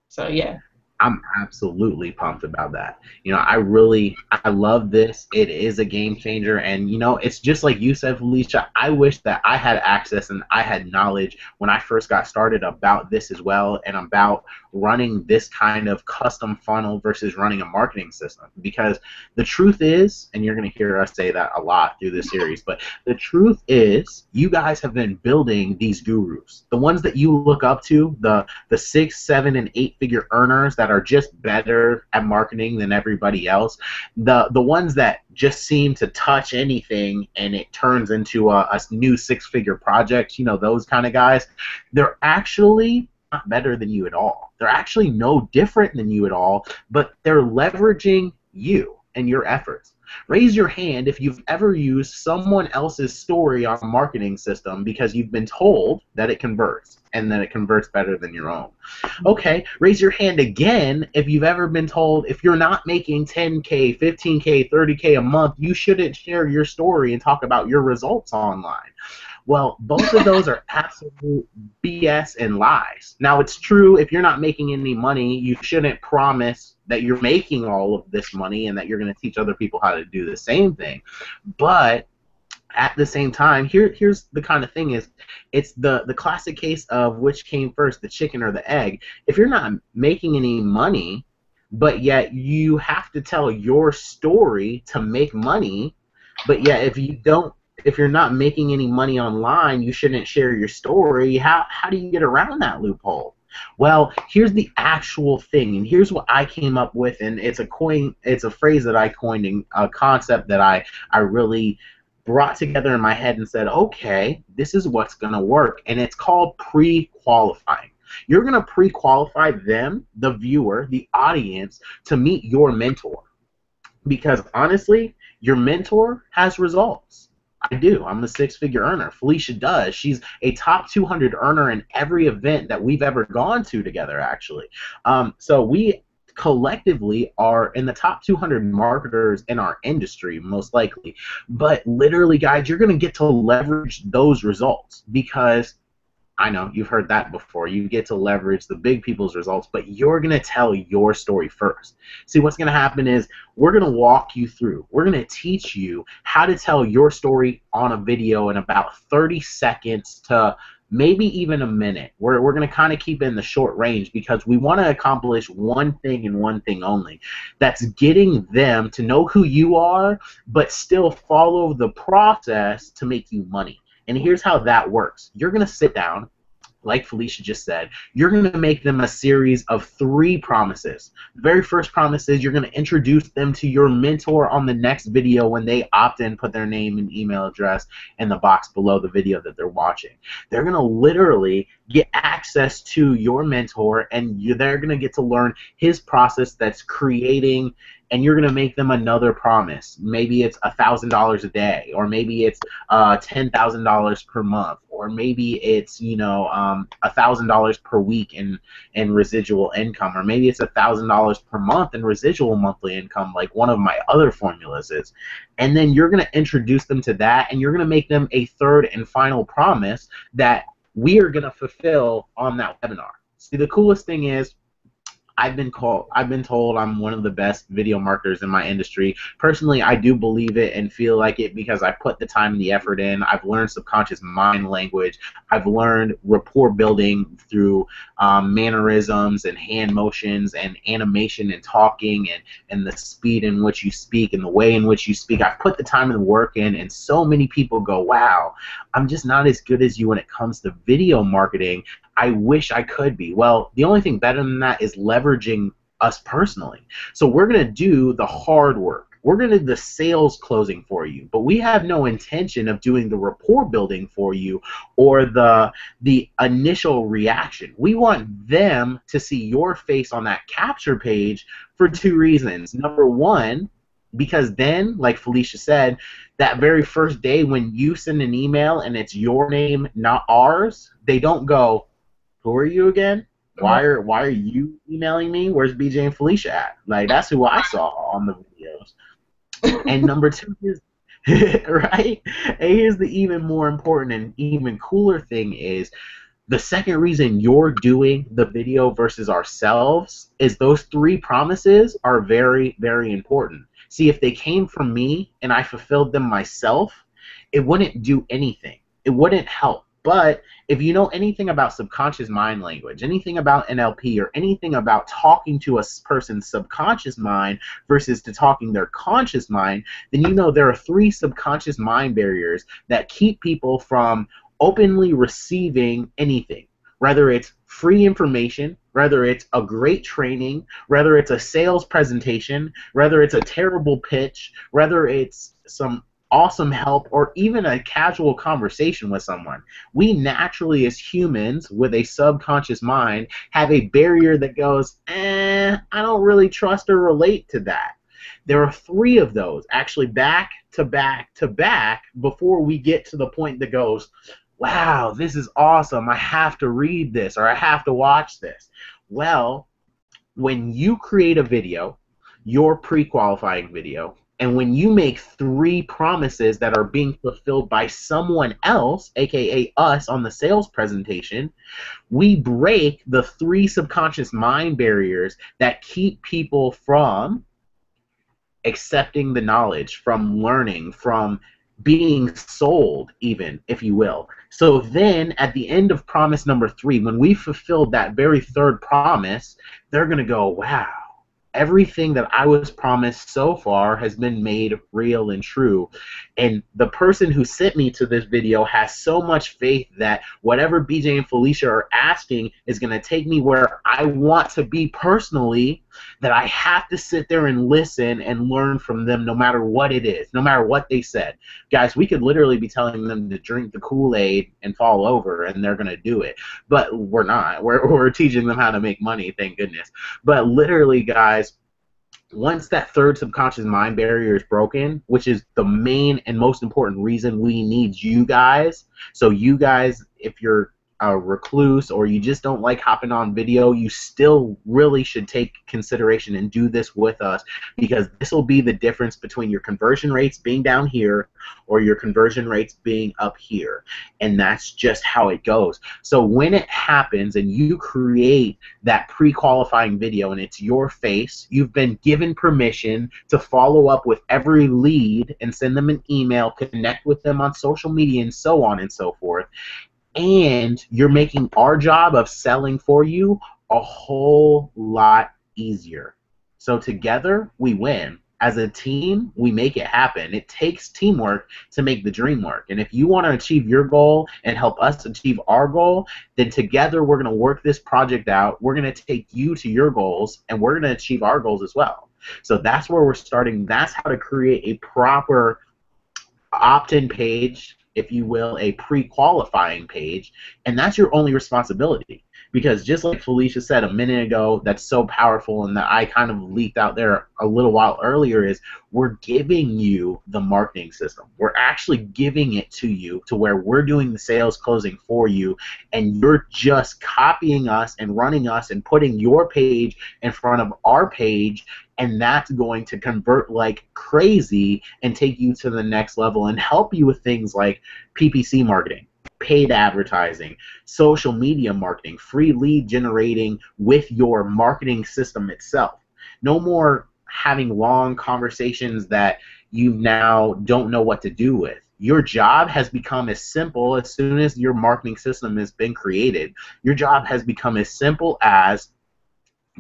So, yeah. I'm absolutely pumped about that. You know, I love this. It is a game changer. And, you know, it's just like you said, Felicia, I wish that I had access and I had knowledge when I first got started about this as well, and about running this kind of custom funnel versus running a marketing system. Because the truth is, and you're going to hear us say that a lot through this series, but the truth is, you guys have been building these gurus, the ones that you look up to, the 6, 7, and 8-figure earners that are just better at marketing than everybody else, the ones that just seem to touch anything and it turns into a new 6-figure project, you know, those kind of guys, they're actually not better than you at all. They're actually no different than you at all, but they're leveraging you and your efforts. Raise your hand if you've ever used someone else's story on a marketing system because you've been told that it converts and that it converts better than your own. Okay, raise your hand again if you've ever been told if you're not making 10K, 15K, 30K a month, you shouldn't share your story and talk about your results online. Well, both of those are absolute BS and lies. Now, it's true, if you're not making any money, you shouldn't promise that you're making all of this money and that you're going to teach other people how to do the same thing. But at the same time, here's the kind of thing is, it's the classic case of which came first, the chicken or the egg. If you're not making any money, but yet you have to tell your story to make money, but yet if you're not making any money online, you shouldn't share your story. How do you get around that loophole? Well, here's the actual thing, and here's what I came up with, and it's a phrase that I coined, a concept that I really brought together in my head and said, okay, this is what's going to work, and it's called pre-qualifying. You're going to pre-qualify them, the viewer, the audience, to meet your mentor, because honestly, your mentor has results. I do. I'm a 6-figure earner. Felicia does. She's a top 200 earner in every event that we've ever gone to together, actually. So we collectively are in the top 200 marketers in our industry, most likely. But literally, guys, you're going to get to leverage those results, because I know you've heard that before. You get to leverage the big people's results, but you're going to tell your story first. See, what's going to happen is we're going to walk you through. We're going to teach you how to tell your story on a video in about 30 seconds to maybe even a minute. We're going to kind of keep it in the short range, because we want to accomplish one thing and one thing only. That's getting them to know who you are, but still follow the process to make you money. And here's how that works. You're going to sit down, like Felicia just said. You're going to make them a series of 3 promises. The very first promise is you're going to introduce them to your mentor on the next video when they opt in, put their name and email address in the box below the video that they're watching. They're going to literally get access to your mentor, and they're going to get to learn his process that's creating, and you're going to make them another promise. Maybe it's $1,000 a day, or maybe it's $10,000 per month, or maybe it's, you know, $1,000 per week in residual income, or maybe it's $1,000 per month in residual monthly income, like one of my other formulas is. And then you're going to introduce them to that, and you're going to make them a third and final promise that we are going to fulfill on that webinar. See, the coolest thing is, I've been told I'm one of the best video marketers in my industry. Personally, I do believe it and feel like it because I put the time and the effort in. I've learned subconscious mind language. I've learned rapport building through mannerisms and hand motions and animation and talking and the speed in which you speak and the way in which you speak. I've put the time and the work in, and so many people go, wow, I'm just not as good as you when it comes to video marketing. I wish I could be. Well, the only thing better than that is leveraging us personally. So we're going to do the hard work. We're going to do the sales closing for you, but we have no intention of doing the rapport building for you or the initial reaction. We want them to see your face on that capture page for two reasons. Number one, because then, like Felicia said, that very first day when you send an email and it's your name, not ours, they don't go, who are you again? Why are you emailing me? Where's BJ and Felicia at? Like, that's who I saw on the videos. And number two is, right? And here's the even more important and even cooler thing is, the second reason you're doing the video versus ourselves is those three promises are very, very important. See, if they came from me and I fulfilled them myself, it wouldn't do anything. It wouldn't help. But if you know anything about subconscious mind language, anything about NLP, or anything about talking to a person's subconscious mind versus to talking their conscious mind, then you know there are three subconscious mind barriers that keep people from openly receiving anything, whether it's free information, whether it's a great training, whether it's a sales presentation, whether it's a terrible pitch, whether it's some awesome help, or even a casual conversation with someone. We naturally, as humans with a subconscious mind, have a barrier that goes, I don't really trust or relate to that. There are three of those, actually back to back to back, before we get to the point that goes, wow, this is awesome, I have to read this, or I have to watch this. Well, when you create a video, your pre-qualifying video, and when you make three promises that are being fulfilled by someone else, aka us on the sales presentation, we break the three subconscious mind barriers that keep people from accepting the knowledge, from learning, from being sold, even, if you will. So then at the end of promise number 3, when we fulfilled that very third promise, they're going to go, wow, everything that I was promised so far has been made real and true. And the person who sent me to this video has so much faith that whatever BJ and Felicia are asking is going to take me where I want to be personally, that I have to sit there and listen and learn from them no matter what it is, no matter what they said. Guys, we could literally be telling them to drink the Kool-Aid and fall over, and they're going to do it. But we're not. We're teaching them how to make money, thank goodness. But literally, guys, once that third subconscious mind barrier is broken, which is the main and most important reason we need you guys, so you guys, if you're a recluse or you just don't like hopping on video, you still really should take consideration and do this with us, because this will be the difference between your conversion rates being down here or your conversion rates being up here. And that's just how it goes. So when it happens and you create that pre-qualifying video and it's your face, you've been given permission to follow up with every lead and send them an email, connect with them on social media, and so on and so forth. And you're making our job of selling for you a whole lot easier. So together, we win. As a team, we make it happen. It takes teamwork to make the dream work. And if you want to achieve your goal and help us achieve our goal, then together we're going to work this project out. We're going to take you to your goals, and we're going to achieve our goals as well. So that's where we're starting. That's how to create a proper opt-in page, if you will, a pre-qualifying page, and that's your only responsibility. Because just like Felicia said a minute ago, that's so powerful, and that I kind of leaked out there a little while earlier, is we're giving you the marketing system. We're actually giving it to you to where we're doing the sales closing for you, and you're just copying us and running us and putting your page in front of our page, and that's going to convert like crazy and take you to the next level and help you with things like PPC marketing, paid advertising, social media marketing, free lead generating with your marketing system itself. No more having long conversations that you now don't know what to do with. Your job has become as simple as soon as your marketing system has been created. Your job has become as simple as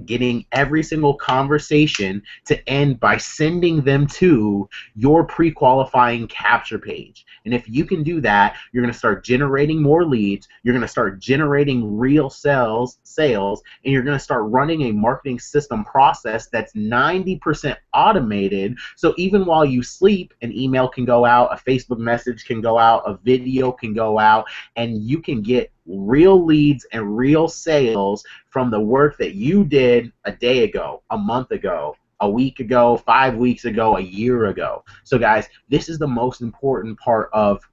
getting every single conversation to end by sending them to your pre-qualifying capture page. And if you can do that, you're going to start generating more leads, you're going to start generating real sales, and you're going to start running a marketing system process that's 90% automated. So even while you sleep, an email can go out, a Facebook message can go out, a video can go out, and you can get real leads and real sales from the work that you did a day ago, a month ago, a week ago, 5 weeks ago, a year ago. So guys, this is the most important part of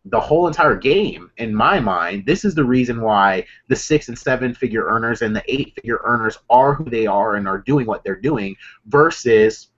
the whole entire game in my mind. This is the reason why the 6- and 7-figure earners and the 8-figure earners are who they are and are doing what they're doing versus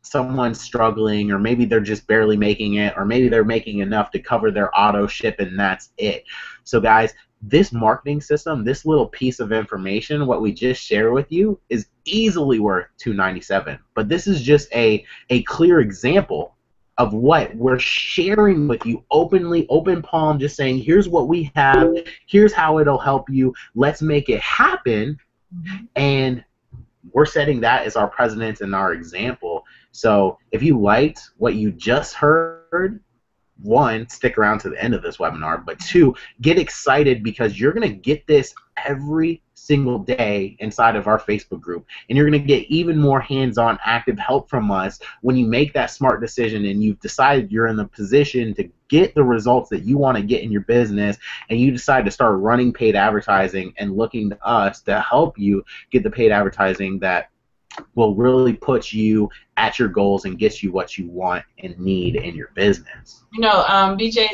someone struggling, or maybe they're just barely making it, or maybe they're making enough to cover their auto ship and that's it. So guys, this marketing system, this little piece of information, what we just shared with you, is easily worth $297. But this is just a clear example of what we're sharing with you openly, open palm, just saying, here's what we have, here's how it'll help you, let's make it happen. And we're setting that as our precedent and our example. So if you liked what you just heard, one, stick around to the end of this webinar, but two, get excited because you're going to get this every single day inside of our Facebook group, and you're going to get even more hands-on active help from us when you make that smart decision and you've decided you're in the position to get the results that you want to get in your business, and you decide to start running paid advertising and looking to us to help you get the paid advertising that will really put you at your goals and get you what you want and need in your business. You know, BJ,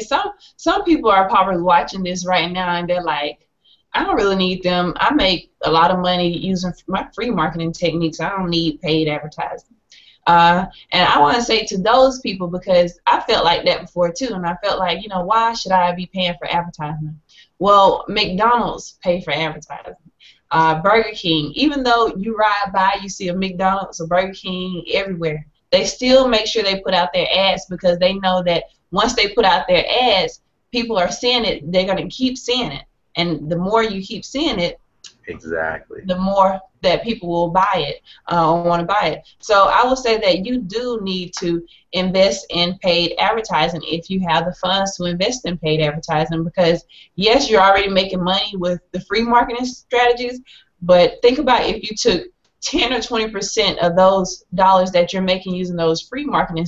some people are probably watching this right now and they're like, I don't really need them. I make a lot of money using my free marketing techniques. I don't need paid advertising. And I want to say to those people, because I felt like that before too, and I felt like, you know, why should I be paying for advertisement? Well, McDonald's pay for advertising. Burger King, even though you ride by, you see a McDonald's, a Burger King everywhere, they still make sure they put out their ads because they know that once they put out their ads, people are seeing it, they're going to keep seeing it. And the more you keep seeing it, exactly, the more that people will buy it or want to buy it. So I will say that you do need to invest in paid advertising if you have the funds to invest in paid advertising, because yes, you're already making money with the free marketing strategies, but think about if you took 10 or 20% of those dollars that you're making using those free marketing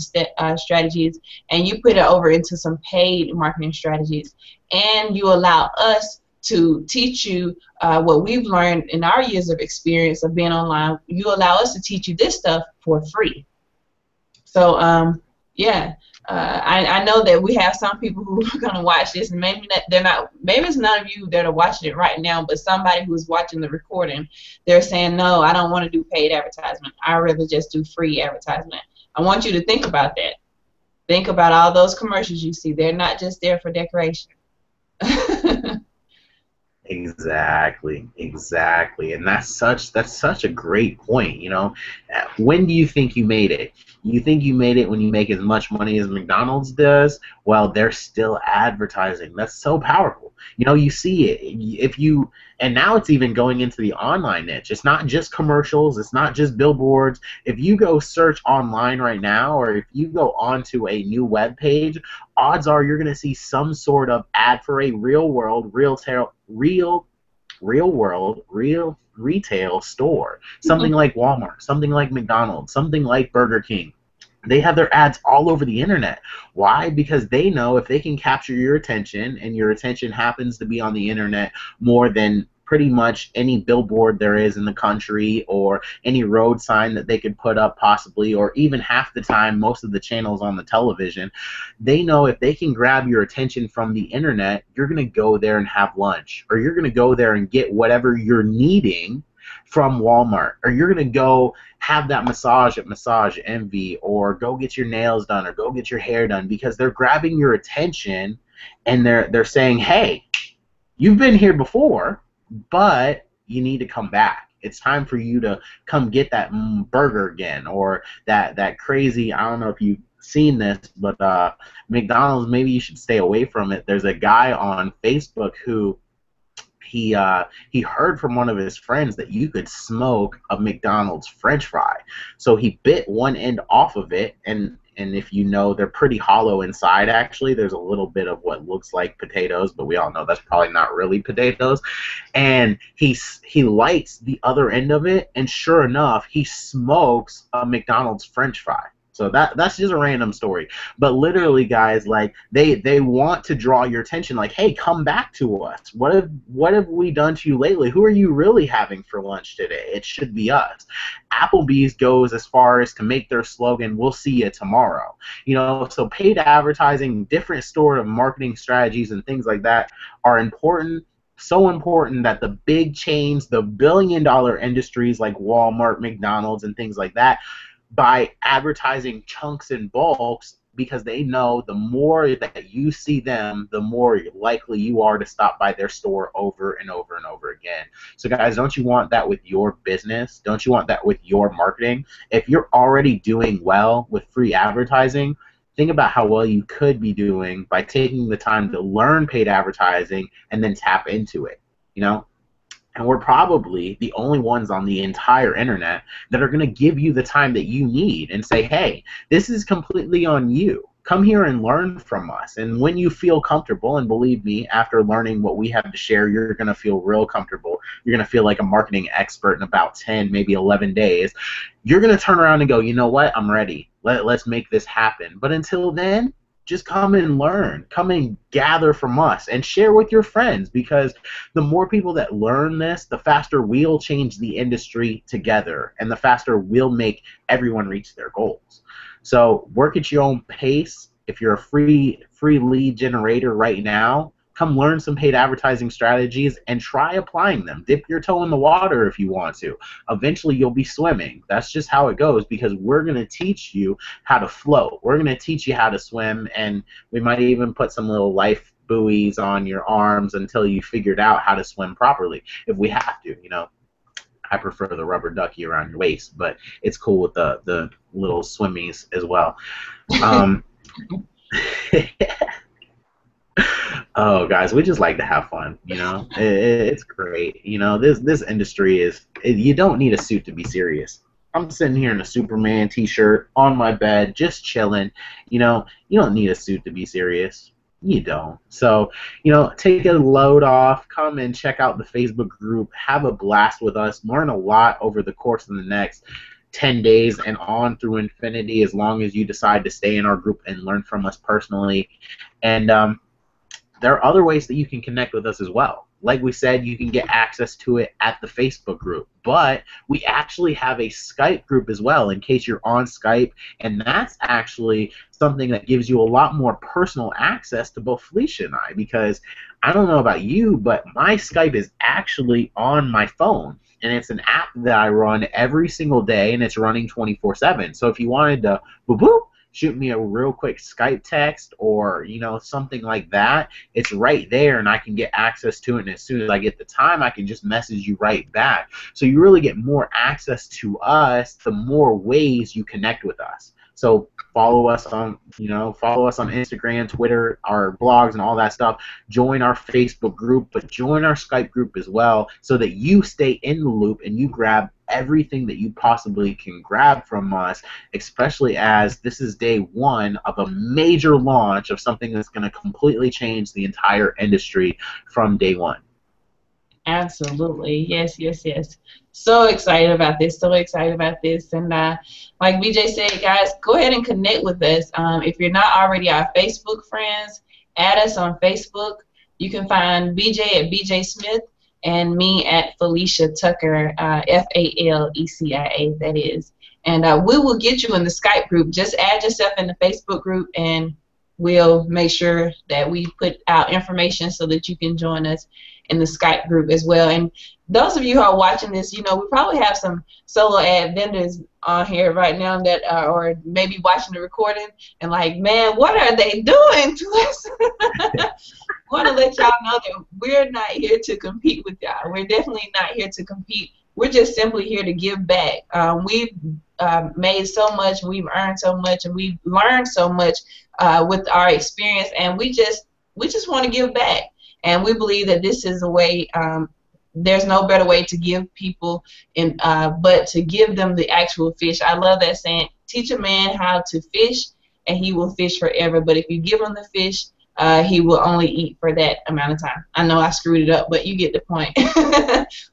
strategies and you put it over into some paid marketing strategies, and you allow us to teach you what we've learned in our years of experience of being online. You allow us to teach you this stuff for free. So yeah, I know that we have some people who are going to watch this, and maybe they're not. Maybe it's none of you that are watching it right now, but somebody who's watching the recording, they're saying, no, I don't want to do paid advertisement. I'd rather just do free advertisement. I want you to think about that. Think about all those commercials you see. They're not just there for decoration. Exactly, and that's such a great point. You know, when do you think you made it? You think you made it when you make as much money as McDonald's does? Well, they're still advertising. That's so powerful. You know, you see it. And now it's even going into the online niche. It's not just commercials. It's not just billboards. If you go search online right now, or if you go onto a new web page, odds are you're going to see some sort of ad for a real retail store. Something like Walmart, something like McDonald's, something like Burger King. They have their ads all over the internet. Why? Because they know if they can capture your attention, and your attention happens to be on the internet more than pretty much any billboard there is in the country, or any road sign that they could put up possibly, or even half the time most of the channels on the television, they know if they can grab your attention from the internet, you're going to go there and have lunch, or you're going to go there and get whatever you're needing from Walmart, or you're going to go have that massage at Massage Envy, or go get your nails done, or go get your hair done, because they're grabbing your attention and they're saying, hey, you've been here before, but you need to come back. It's time for you to come get that burger again, or that crazy, I don't know if you've seen this, but McDonald's, maybe you should stay away from it. There's a guy on Facebook who he heard from one of his friends that you could smoke a McDonald's French fry. So he bit one end off of it, and if you know, they're pretty hollow inside. Actually, there's a little bit of what looks like potatoes, but we all know that's probably not really potatoes. And he lights the other end of it, and sure enough, he smokes a McDonald's French fry. So that's just a random story. But literally, guys, like they want to draw your attention, like, hey, come back to us. What have we done to you lately? Who are you really having for lunch today? It should be us. Applebee's goes as far as to make their slogan, "We'll see you tomorrow." You know, so paid advertising, different sort of marketing strategies and things like that are important. So important that the big chains, the billion-dollar industries like Walmart, McDonald's, and things like that, by advertising chunks and bulks, because they know the more that you see them, the more likely you are to stop by their store over and over and over again. So guys, don't you want that with your business? Don't you want that with your marketing? If you're already doing well with free advertising, think about how well you could be doing by taking the time to learn paid advertising and then tap into it, you know? And we're probably the only ones on the entire internet that are going to give you the time that you need and say, hey, this is completely on you. Come here and learn from us. And when you feel comfortable, and believe me, after learning what we have to share, you're going to feel real comfortable. You're going to feel like a marketing expert in about 10, maybe 11 days. You're going to turn around and go, you know what? I'm ready. Let's make this happen. But until then, just come and learn. Come and gather from us and share with your friends, because the more people that learn this, the faster we'll change the industry together, and the faster we'll make everyone reach their goals. So work at your own pace. If you're a free lead generator right now, come learn some paid advertising strategies and try applying them. Dip your toe in the water if you want to. Eventually you'll be swimming. That's just how it goes, because we're going to teach you how to float. We're going to teach you how to swim, and we might even put some little life buoys on your arms until you figured out how to swim properly, if we have to, you know. I prefer the rubber ducky around your waist, but it's cool with the little swimmies as well. Oh, guys, we just like to have fun, you know. It's great, you know. This industry you don't need a suit to be serious. I'm sitting here in a Superman T-shirt on my bed, just chilling. You know, you don't need a suit to be serious. You don't. So, you know, take a load off, come and check out the Facebook group, have a blast with us, learn a lot over the course of the next 10 days and on through infinity, as long as you decide to stay in our group and learn from us personally. And there are other ways that you can connect with us as well. Like we said, you can get access to it at the Facebook group, but we actually have a Skype group as well in case you're on Skype, and that's actually something that gives you a lot more personal access to both Felicia and I, because I don't know about you, but my Skype is actually on my phone, and it's an app that I run every single day, and it's running 24/7. So if you wanted to boop, shoot me a real quick Skype text or, you know, something like that, it's right there and I can get access to it, and as soon as I get the time, I can just message you right back. So you really get more access to us the more ways you connect with us. So follow us on Instagram, Twitter, our blogs, and all that stuff. Join our Facebook group, but join our Skype group as well, so that you stay in the loop and you grab everything that you possibly can grab from us, especially as this is day one of a major launch of something that's going to completely change the entire industry from day one. Absolutely. Yes, yes, yes. So excited about this. So excited about this. And like BJ said, guys, go ahead and connect with us. If you're not already our Facebook friends, add us on Facebook. You can find BJ at BJ Smith and me at Felicia Tucker, Falecia, that is. And we will get you in the Skype group. Just add yourself in the Facebook group, and we'll make sure that we put out information so that you can join us in the Skype group as well. And those of you who are watching this, you know, we probably have some solo ad vendors on here right now that are, or maybe watching the recording and like, man, what are they doing to us? Want to let y'all know that we're not here to compete with y'all. We're definitely not here to compete. We're just simply here to give back. We've made so much, we've earned so much, and we've learned so much with our experience, and we just want to give back. And we believe that this is a way, there's no better way to give people but to give them the actual fish. I love that saying, teach a man how to fish and he will fish forever. But if you give him the fish, he will only eat for that amount of time. I know I screwed it up, but you get the point.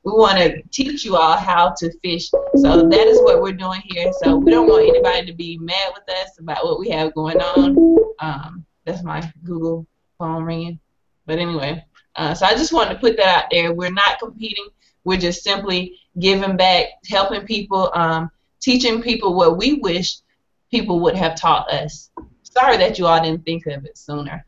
We want to teach you all how to fish. So that is what we're doing here. So we don't want anybody to be mad with us about what we have going on. That's my Google phone ringing. But anyway, so I just wanted to put that out there. We're not competing. We're just simply giving back, helping people, teaching people what we wish people would have taught us. Sorry that you all didn't think of it sooner.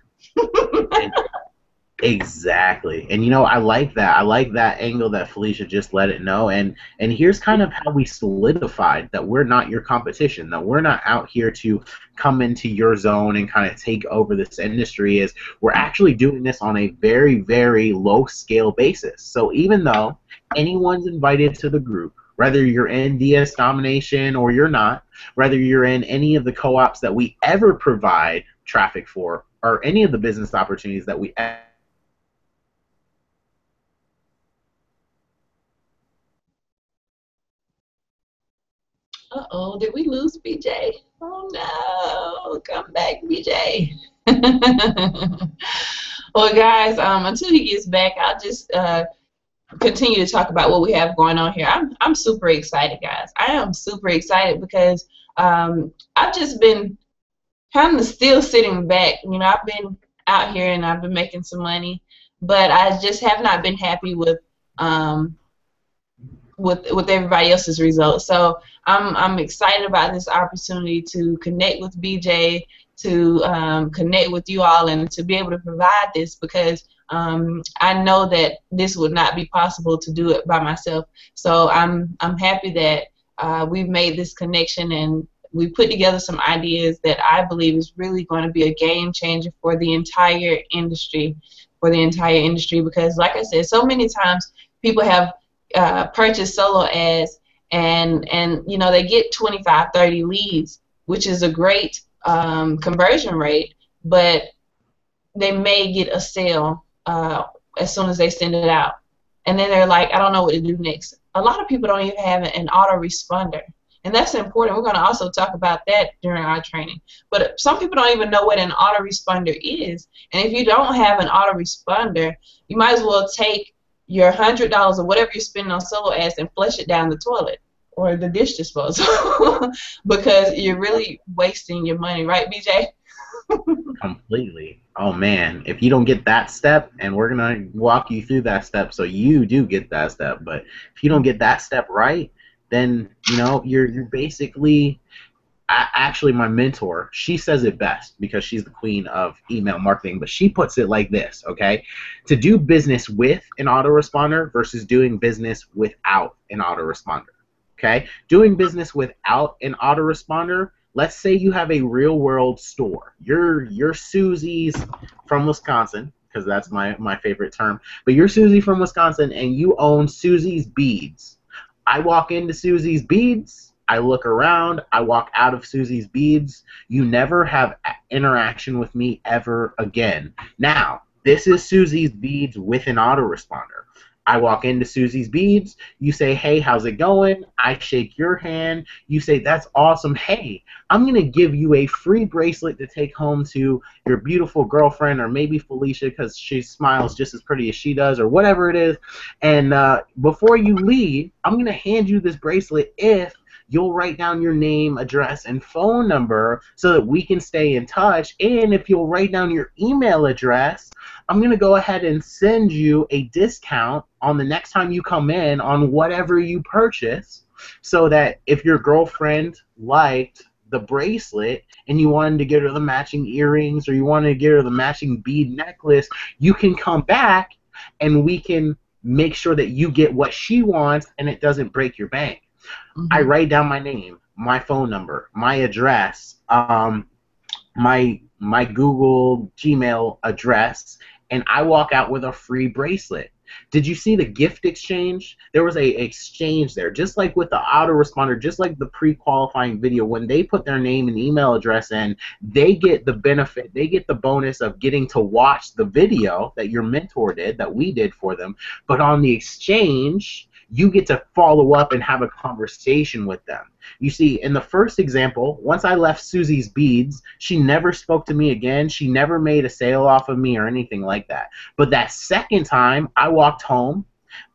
Exactly. And you know, I like that. I like that angle that Felicia just let it know. And here's kind of how we solidified that we're not your competition, that we're not out here to come into your zone and kind of take over this industry. Is we're actually doing this on a very, very low scale basis. So even though anyone's invited to the group, whether you're in DS Domination or you're not, whether you're in any of the co-ops that we ever provide traffic for, or any of the business opportunities that we ever. Uh-oh, did we lose BJ? Oh no, come back, BJ. Well, guys, until he gets back, I'll just continue to talk about what we have going on here. I'm super excited, guys. I am super excited because I've just been kind of still sitting back. You know, I've been out here and I've been making some money, but I just have not been happy with everybody else's results. So I'm excited about this opportunity to connect with BJ, to connect with you all, and to be able to provide this, because I know that this would not be possible to do it by myself. So I'm happy that we've made this connection and we put together some ideas that I believe is really going to be a game changer for the entire industry, because like I said, so many times people have purchased solo ads and you know, they get 25, 30 leads, which is a great conversion rate, but they may get a sale as soon as they send it out, and then they're like, I don't know what to do next. A lot of people don't even have an autoresponder, and that's important. We're going to also talk about that during our training. But some people don't even know what an autoresponder is, and if you don't have an autoresponder, you might as well take your $100 or whatever you're spending on solo ads and flush it down the toilet or the dish disposal because you're really wasting your money, right, BJ? Completely. Oh man, if you don't get that step, and we're gonna walk you through that step so you do get that step, but if you don't get that step right, then you know you're basically. Actually, my mentor, she says it best because she's the queen of email marketing, but she puts it like this, okay? To do business with an autoresponder versus doing business without an autoresponder, okay? Doing business without an autoresponder, let's say you have a real-world store. You're Susie's from Wisconsin, because that's my favorite term, but you're Susie from Wisconsin, and you own Susie's Beads. I walk into Susie's Beads, I look around, I walk out of Susie's Beads, you never have interaction with me ever again. Now, this is Susie's Beads with an autoresponder. I walk into Susie's Beads, you say, hey, how's it going? I shake your hand, you say, that's awesome. Hey, I'm going to give you a free bracelet to take home to your beautiful girlfriend, or maybe Felicia because she smiles just as pretty as she does, or whatever it is. And before you leave, I'm going to hand you this bracelet if you'll write down your name, address, and phone number so that we can stay in touch. And if you'll write down your email address, I'm going to go ahead and send you a discount on the next time you come in on whatever you purchase, so that if your girlfriend liked the bracelet and you wanted to get her the matching earrings, or you wanted to get her the matching bead necklace, you can come back and we can make sure that you get what she wants and it doesn't break your bank. I write down my name, my phone number, my address, my Google Gmail address, and I walk out with a free bracelet. Did you see the gift exchange? There was a exchange there, just like with the autoresponder, just like the pre-qualifying video. When they put their name and email address in, they get the benefit, they get the bonus of getting to watch the video that your mentor did, that we did for them. But on the exchange, you get to follow up and have a conversation with them. You see, in the first example, once I left Susie's Beads, she never spoke to me again. She never made a sale off of me or anything like that. But that second time, I walked home,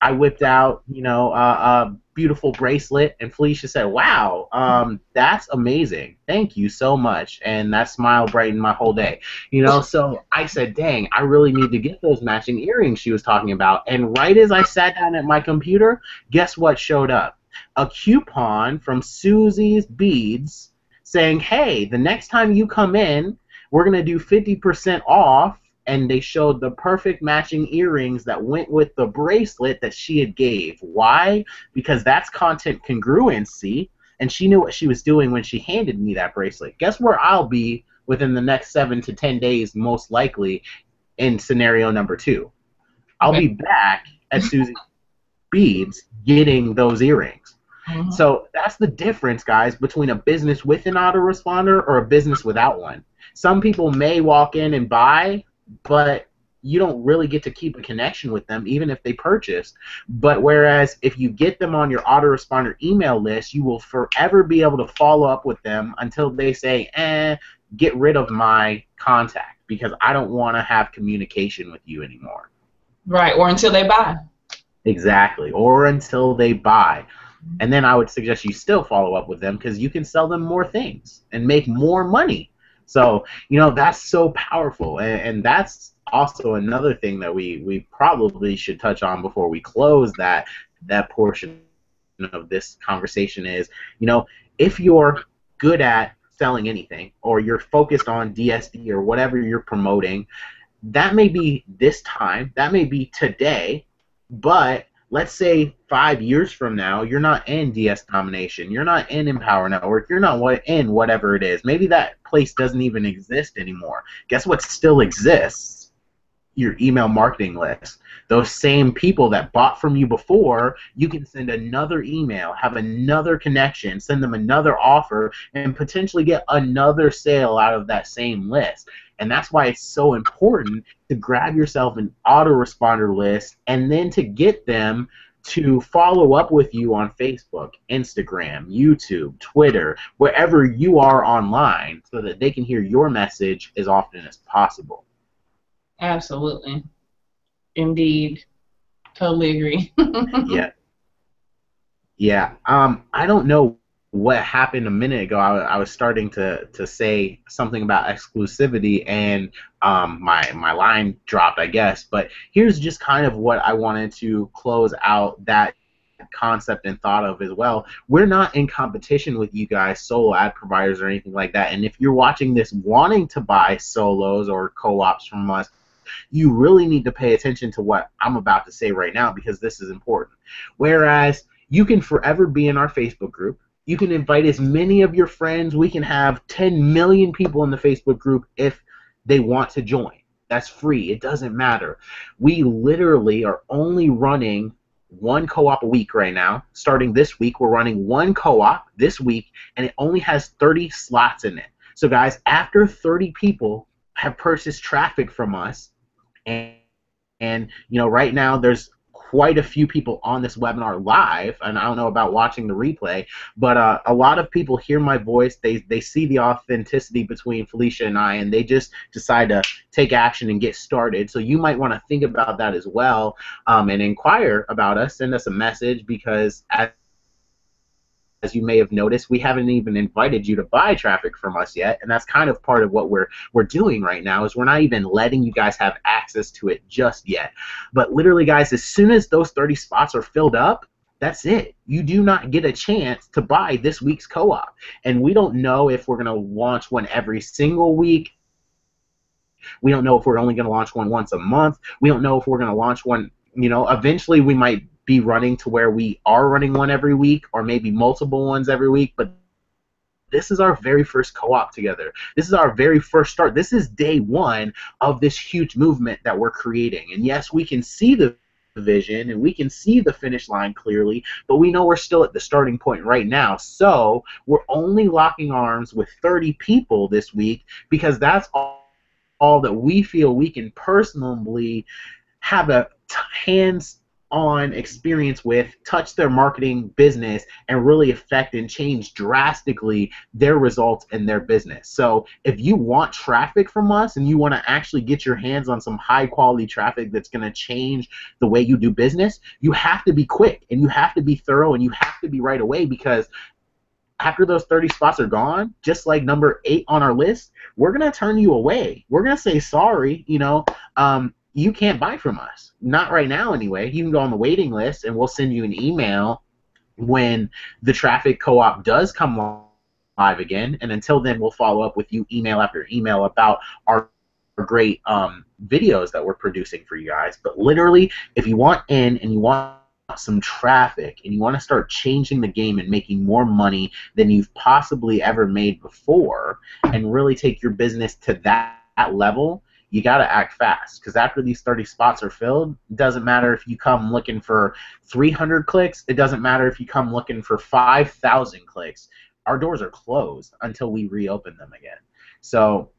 I whipped out, a beautiful bracelet, and Felicia said, "Wow, that's amazing. Thank you so much." And that smile brightened my whole day. So I said, "Dang, I really need to get those matching earrings she was talking about." And right as I sat down at my computer, guess what showed up? A coupon from Susie's Beads saying, "Hey, the next time you come in, we're going to do 50% off." And they showed the perfect matching earrings that went with the bracelet that she had gave. Why? Because that's content congruency, and she knew what she was doing when she handed me that bracelet. Guess where I'll be within the next 7 to 10 days, most likely, in scenario number 2. I'll be back at Susie's Beads getting those earrings. So that's the difference, guys, between a business with an autoresponder or a business without one. Some people may walk in and buy, but you don't really get to keep a connection with them even if they purchase. But whereas if you get them on your autoresponder email list, you will forever be able to follow up with them until they say, get rid of my contact because I don't want to have communication with you anymore. Right, or until they buy. Exactly, or until they buy. And then I would suggest you still follow up with them because you can sell them more things and make more money. So, that's so powerful. And that's also another thing that we probably should touch on before we close that portion of this conversation is, if you're good at selling anything or you're focused on DSD or whatever you're promoting, that may be this time, that may be today, but let's say 5 years from now, you're not in DS Domination, you're not in Empower Network, you're not in whatever it is. Maybe that place doesn't even exist anymore. Guess what still exists? Your email marketing list. Those same people that bought from you before, you can send another email, have another connection, send them another offer, and potentially get another sale out of that same list. And that's why it's so important to grab yourself an autoresponder list and then to get them to follow up with you on Facebook, Instagram, YouTube, Twitter, wherever you are online so that they can hear your message as often as possible. Absolutely. Indeed. Totally agree. Yeah. I don't know what happened a minute ago. I was starting to say something about exclusivity and my line dropped, I guess. But here's just kind of what I wanted to close out that concept and thought of as well. We're not in competition with you guys, solo ad providers or anything like that. And if you're watching this wanting to buy solos or co-ops from us, you really need to pay attention to what I'm about to say right now because this is important. Whereas you can forever be in our Facebook group. You can invite as many of your friends. We can have 10 million people in the Facebook group if they want to join. That's free. It doesn't matter. We literally are only running one co-op a week right now. Starting this week, we're running one co-op this week, and it only has 30 slots in it. So, guys, after 30 people have purchased traffic from us, and right now there's quite a few people on this webinar live, and I don't know about watching the replay, but a lot of people hear my voice, they see the authenticity between Felicia and I, and they just decide to take action and get started. So you might want to think about that as well, and inquire about us, send us a message, because as you may have noticed, we haven't even invited you to buy traffic from us yet, and that's kind of part of what we're doing right now, is we're not even letting you guys have access to it just yet. But literally, guys, as soon as those 30 spots are filled up, that's it. You do not get a chance to buy this week's co-op. And we don't know if we're going to launch one every single week. We don't know if we're only going to launch one once a month. We don't know if we're going to launch one, eventually we might be running to where we are running one every week, or maybe multiple ones every week, but this is our very first co-op together. This is our very first start. This is day one of this huge movement that we're creating. And yes, we can see the vision and we can see the finish line clearly, but we know we're still at the starting point right now. So we're only locking arms with 30 people this week because that's all that we feel we can personally have a hands-on experience with, touch their marketing business, and really affect and change drastically their results in their business. So if you want traffic from us and you want to actually get your hands on some high-quality traffic that's going to change the way you do business, you have to be quick and you have to be thorough and you have to be right away, because after those 30 spots are gone, just like number 8 on our list, we're going to turn you away. We're going to say, sorry, you can't buy from us. Not right now anyway. You can go on the waiting list and we'll send you an email when the traffic co-op does come live again. And until then, we'll follow up with you email after email about our great videos that we're producing for you guys. But literally, if you want in and you want some traffic and you want to start changing the game and making more money than you've possibly ever made before and really take your business to that level, you got to act fast, because after these 30 spots are filled, it doesn't matter if you come looking for 300 clicks. It doesn't matter if you come looking for 5,000 clicks. Our doors are closed until we reopen them again. So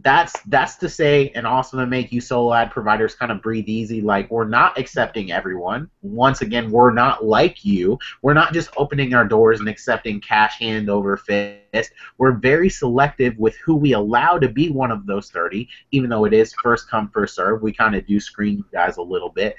that's to say, and also to make you solo ad providers kind of breathe easy. Like, we're not accepting everyone. Once again, we're not like you. We're not just opening our doors and accepting cash hand over fist. We're very selective with who we allow to be one of those 30, even though it is first come, first serve. We kind of do screen you guys a little bit.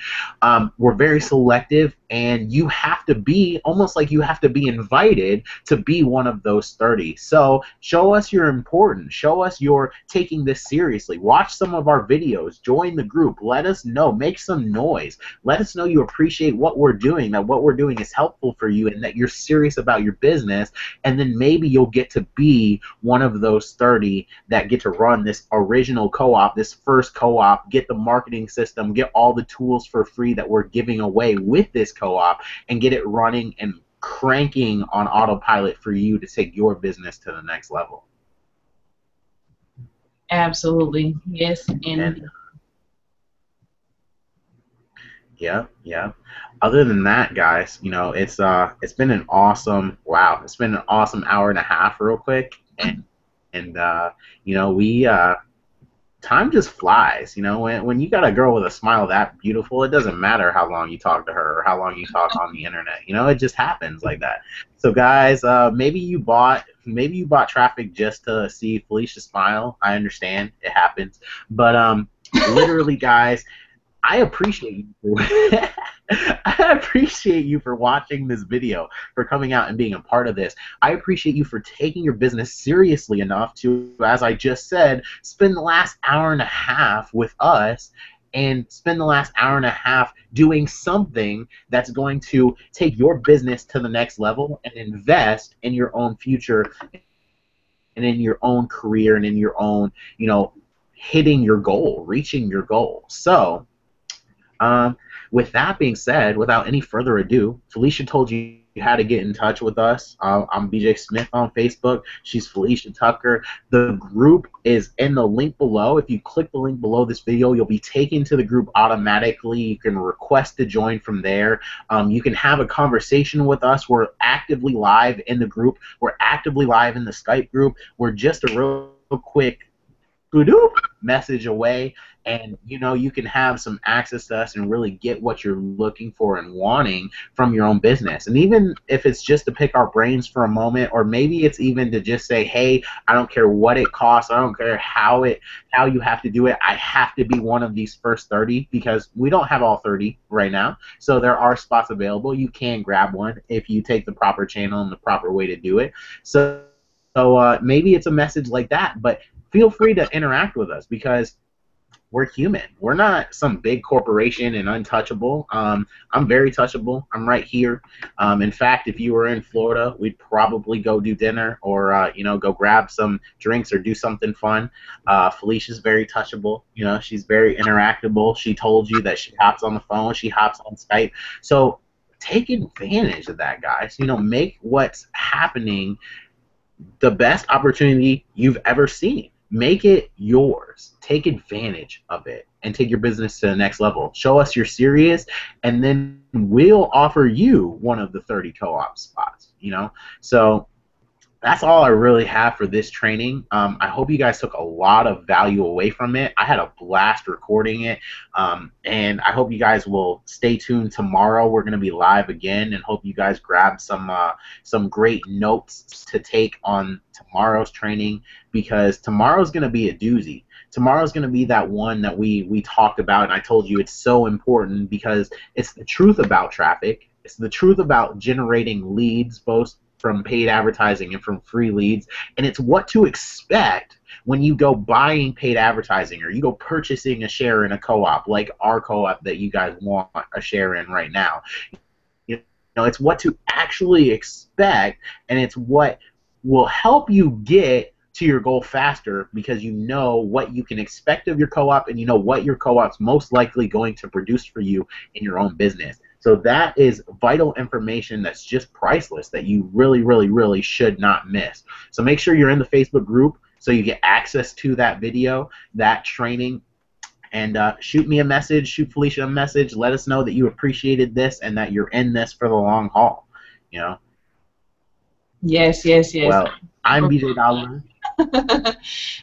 We're very selective, and you have to be, almost like you have to be invited to be one of those 30. So show us you're important. Show us you're taking this seriously. Watch some of our videos. Join the group. Let us know. Make some noise. Let us know you appreciate what we're doing, that what we're doing is helpful for you, and that you're serious about your business. And then maybe you'll get to be one of those 30 that get to run this original co-op, this first co-op, get the marketing system, get all the tools for free that we're giving away with this co-op, and get it running and cranking on autopilot for you to take your business to the next level. Absolutely. Yes. And yeah. Other than that, guys, it's been an awesome it's been an awesome hour and a half real quick, and time just flies. When you got a girl with a smile that beautiful, it doesn't matter how long you talk to her or how long you talk on the internet. It just happens like that. So guys, maybe you bought traffic just to see Felicia smile. I understand, it happens, but literally, guys, I appreciate you for watching this video, for coming out and being a part of this. I appreciate you for taking your business seriously enough to, as I just said, spend the last hour and a half with us and spend the last hour and a half doing something that's going to take your business to the next level and invest in your own future and in your own career and in your own, hitting your goal, reaching your goal. So with that being said, without any further ado, Felicia told you how to get in touch with us. I'm BJ Smith on Facebook. She's Felicia Tucker. The group is in the link below. If you click the link below this video, you'll be taken to the group automatically. You can request to join from there. You can have a conversation with us. We're actively live in the group. We're actively live in the Skype group. We're just a real quick message away, and you can have some access to us and really get what you're looking for and wanting from your own business. And even if it's just to pick our brains for a moment, or maybe it's even to just say, hey, I don't care what it costs, I don't care how you have to do it, I have to be one of these first 30, because we don't have all 30 right now, so there are spots available. You can grab one if you take the proper channel and the proper way to do it. So maybe it's a message like that, but feel free to interact with us, because we're human. We're not some big corporation and untouchable. I'm very touchable. I'm right here. In fact, if you were in Florida, we'd probably go do dinner, or go grab some drinks or do something fun. Felicia's very touchable. She's very interactable. She told you that she hops on the phone, she hops on Skype. So take advantage of that, guys. Make what's happening the best opportunity you've ever seen. Make it yours. Take advantage of it. and take your business to the next level. Show us you're serious, and then we'll offer you one of the 30 co-op spots, you know? So that's all I really have for this training. I hope you guys took a lot of value away from it. I had a blast recording it, and I hope you guys will stay tuned tomorrow. We're going to be live again, and hope you guys grab some great notes to take on tomorrow's training, because tomorrow's going to be a doozy. Tomorrow's going to be that one that we talked about, and I told you it's so important because it's the truth about traffic. It's the truth about generating leads, both from paid advertising and from free leads, and it's what to expect when you go buying paid advertising or you go purchasing a share in a co-op like our co-op that you guys want a share in right now. You know, it's what to actually expect, and it's what will help you get to your goal faster, because you know what you can expect of your co-op, and you know what your co-op's most likely going to produce for you in your own business. So that is vital information that's just priceless, that you really, really, really should not miss. So make sure you're in the Facebook group so you get access to that video, that training, and shoot me a message, shoot Felicia a message. Let us know that you appreciated this and that you're in this for the long haul. You know. Yes, yes, yes. Well, I'm BJ Dollar.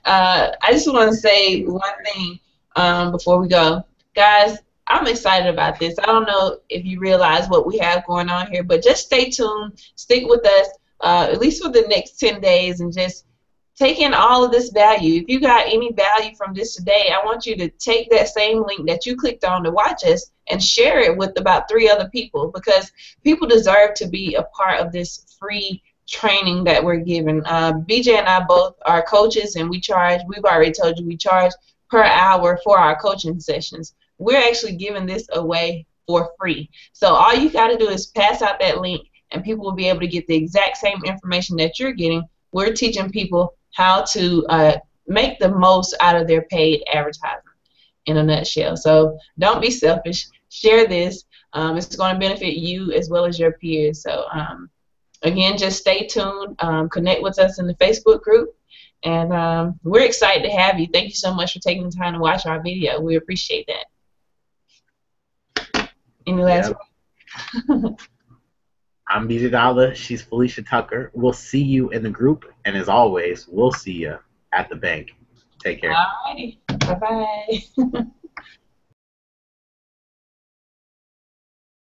I just want to say one thing before we go. Guys, I'm excited about this. I don't know if you realize what we have going on here, but just stay tuned. Stick with us at least for the next 10 days and just take in all of this value. If you got any value from this today, I want you to take that same link that you clicked on to watch us and share it with about 3 other people, because people deserve to be a part of this free training that we're giving. BJ and I both are coaches, and we've already told you we charge per hour for our coaching sessions. We're actually giving this away for free. So all you got to do is pass out that link, and people will be able to get the exact same information that you're getting. We're teaching people how to make the most out of their paid advertising in a nutshell. So don't be selfish. Share this. It's going to benefit you as well as your peers. So again, just stay tuned. Connect with us in the Facebook group. And we're excited to have you. Thank you so much for taking the time to watch our video. We appreciate that. Any last words? I'm BJ Dollar. She's Felicia Tucker. We'll see you in the group. And as always, we'll see you at the bank. Take care. All righty. Bye-bye.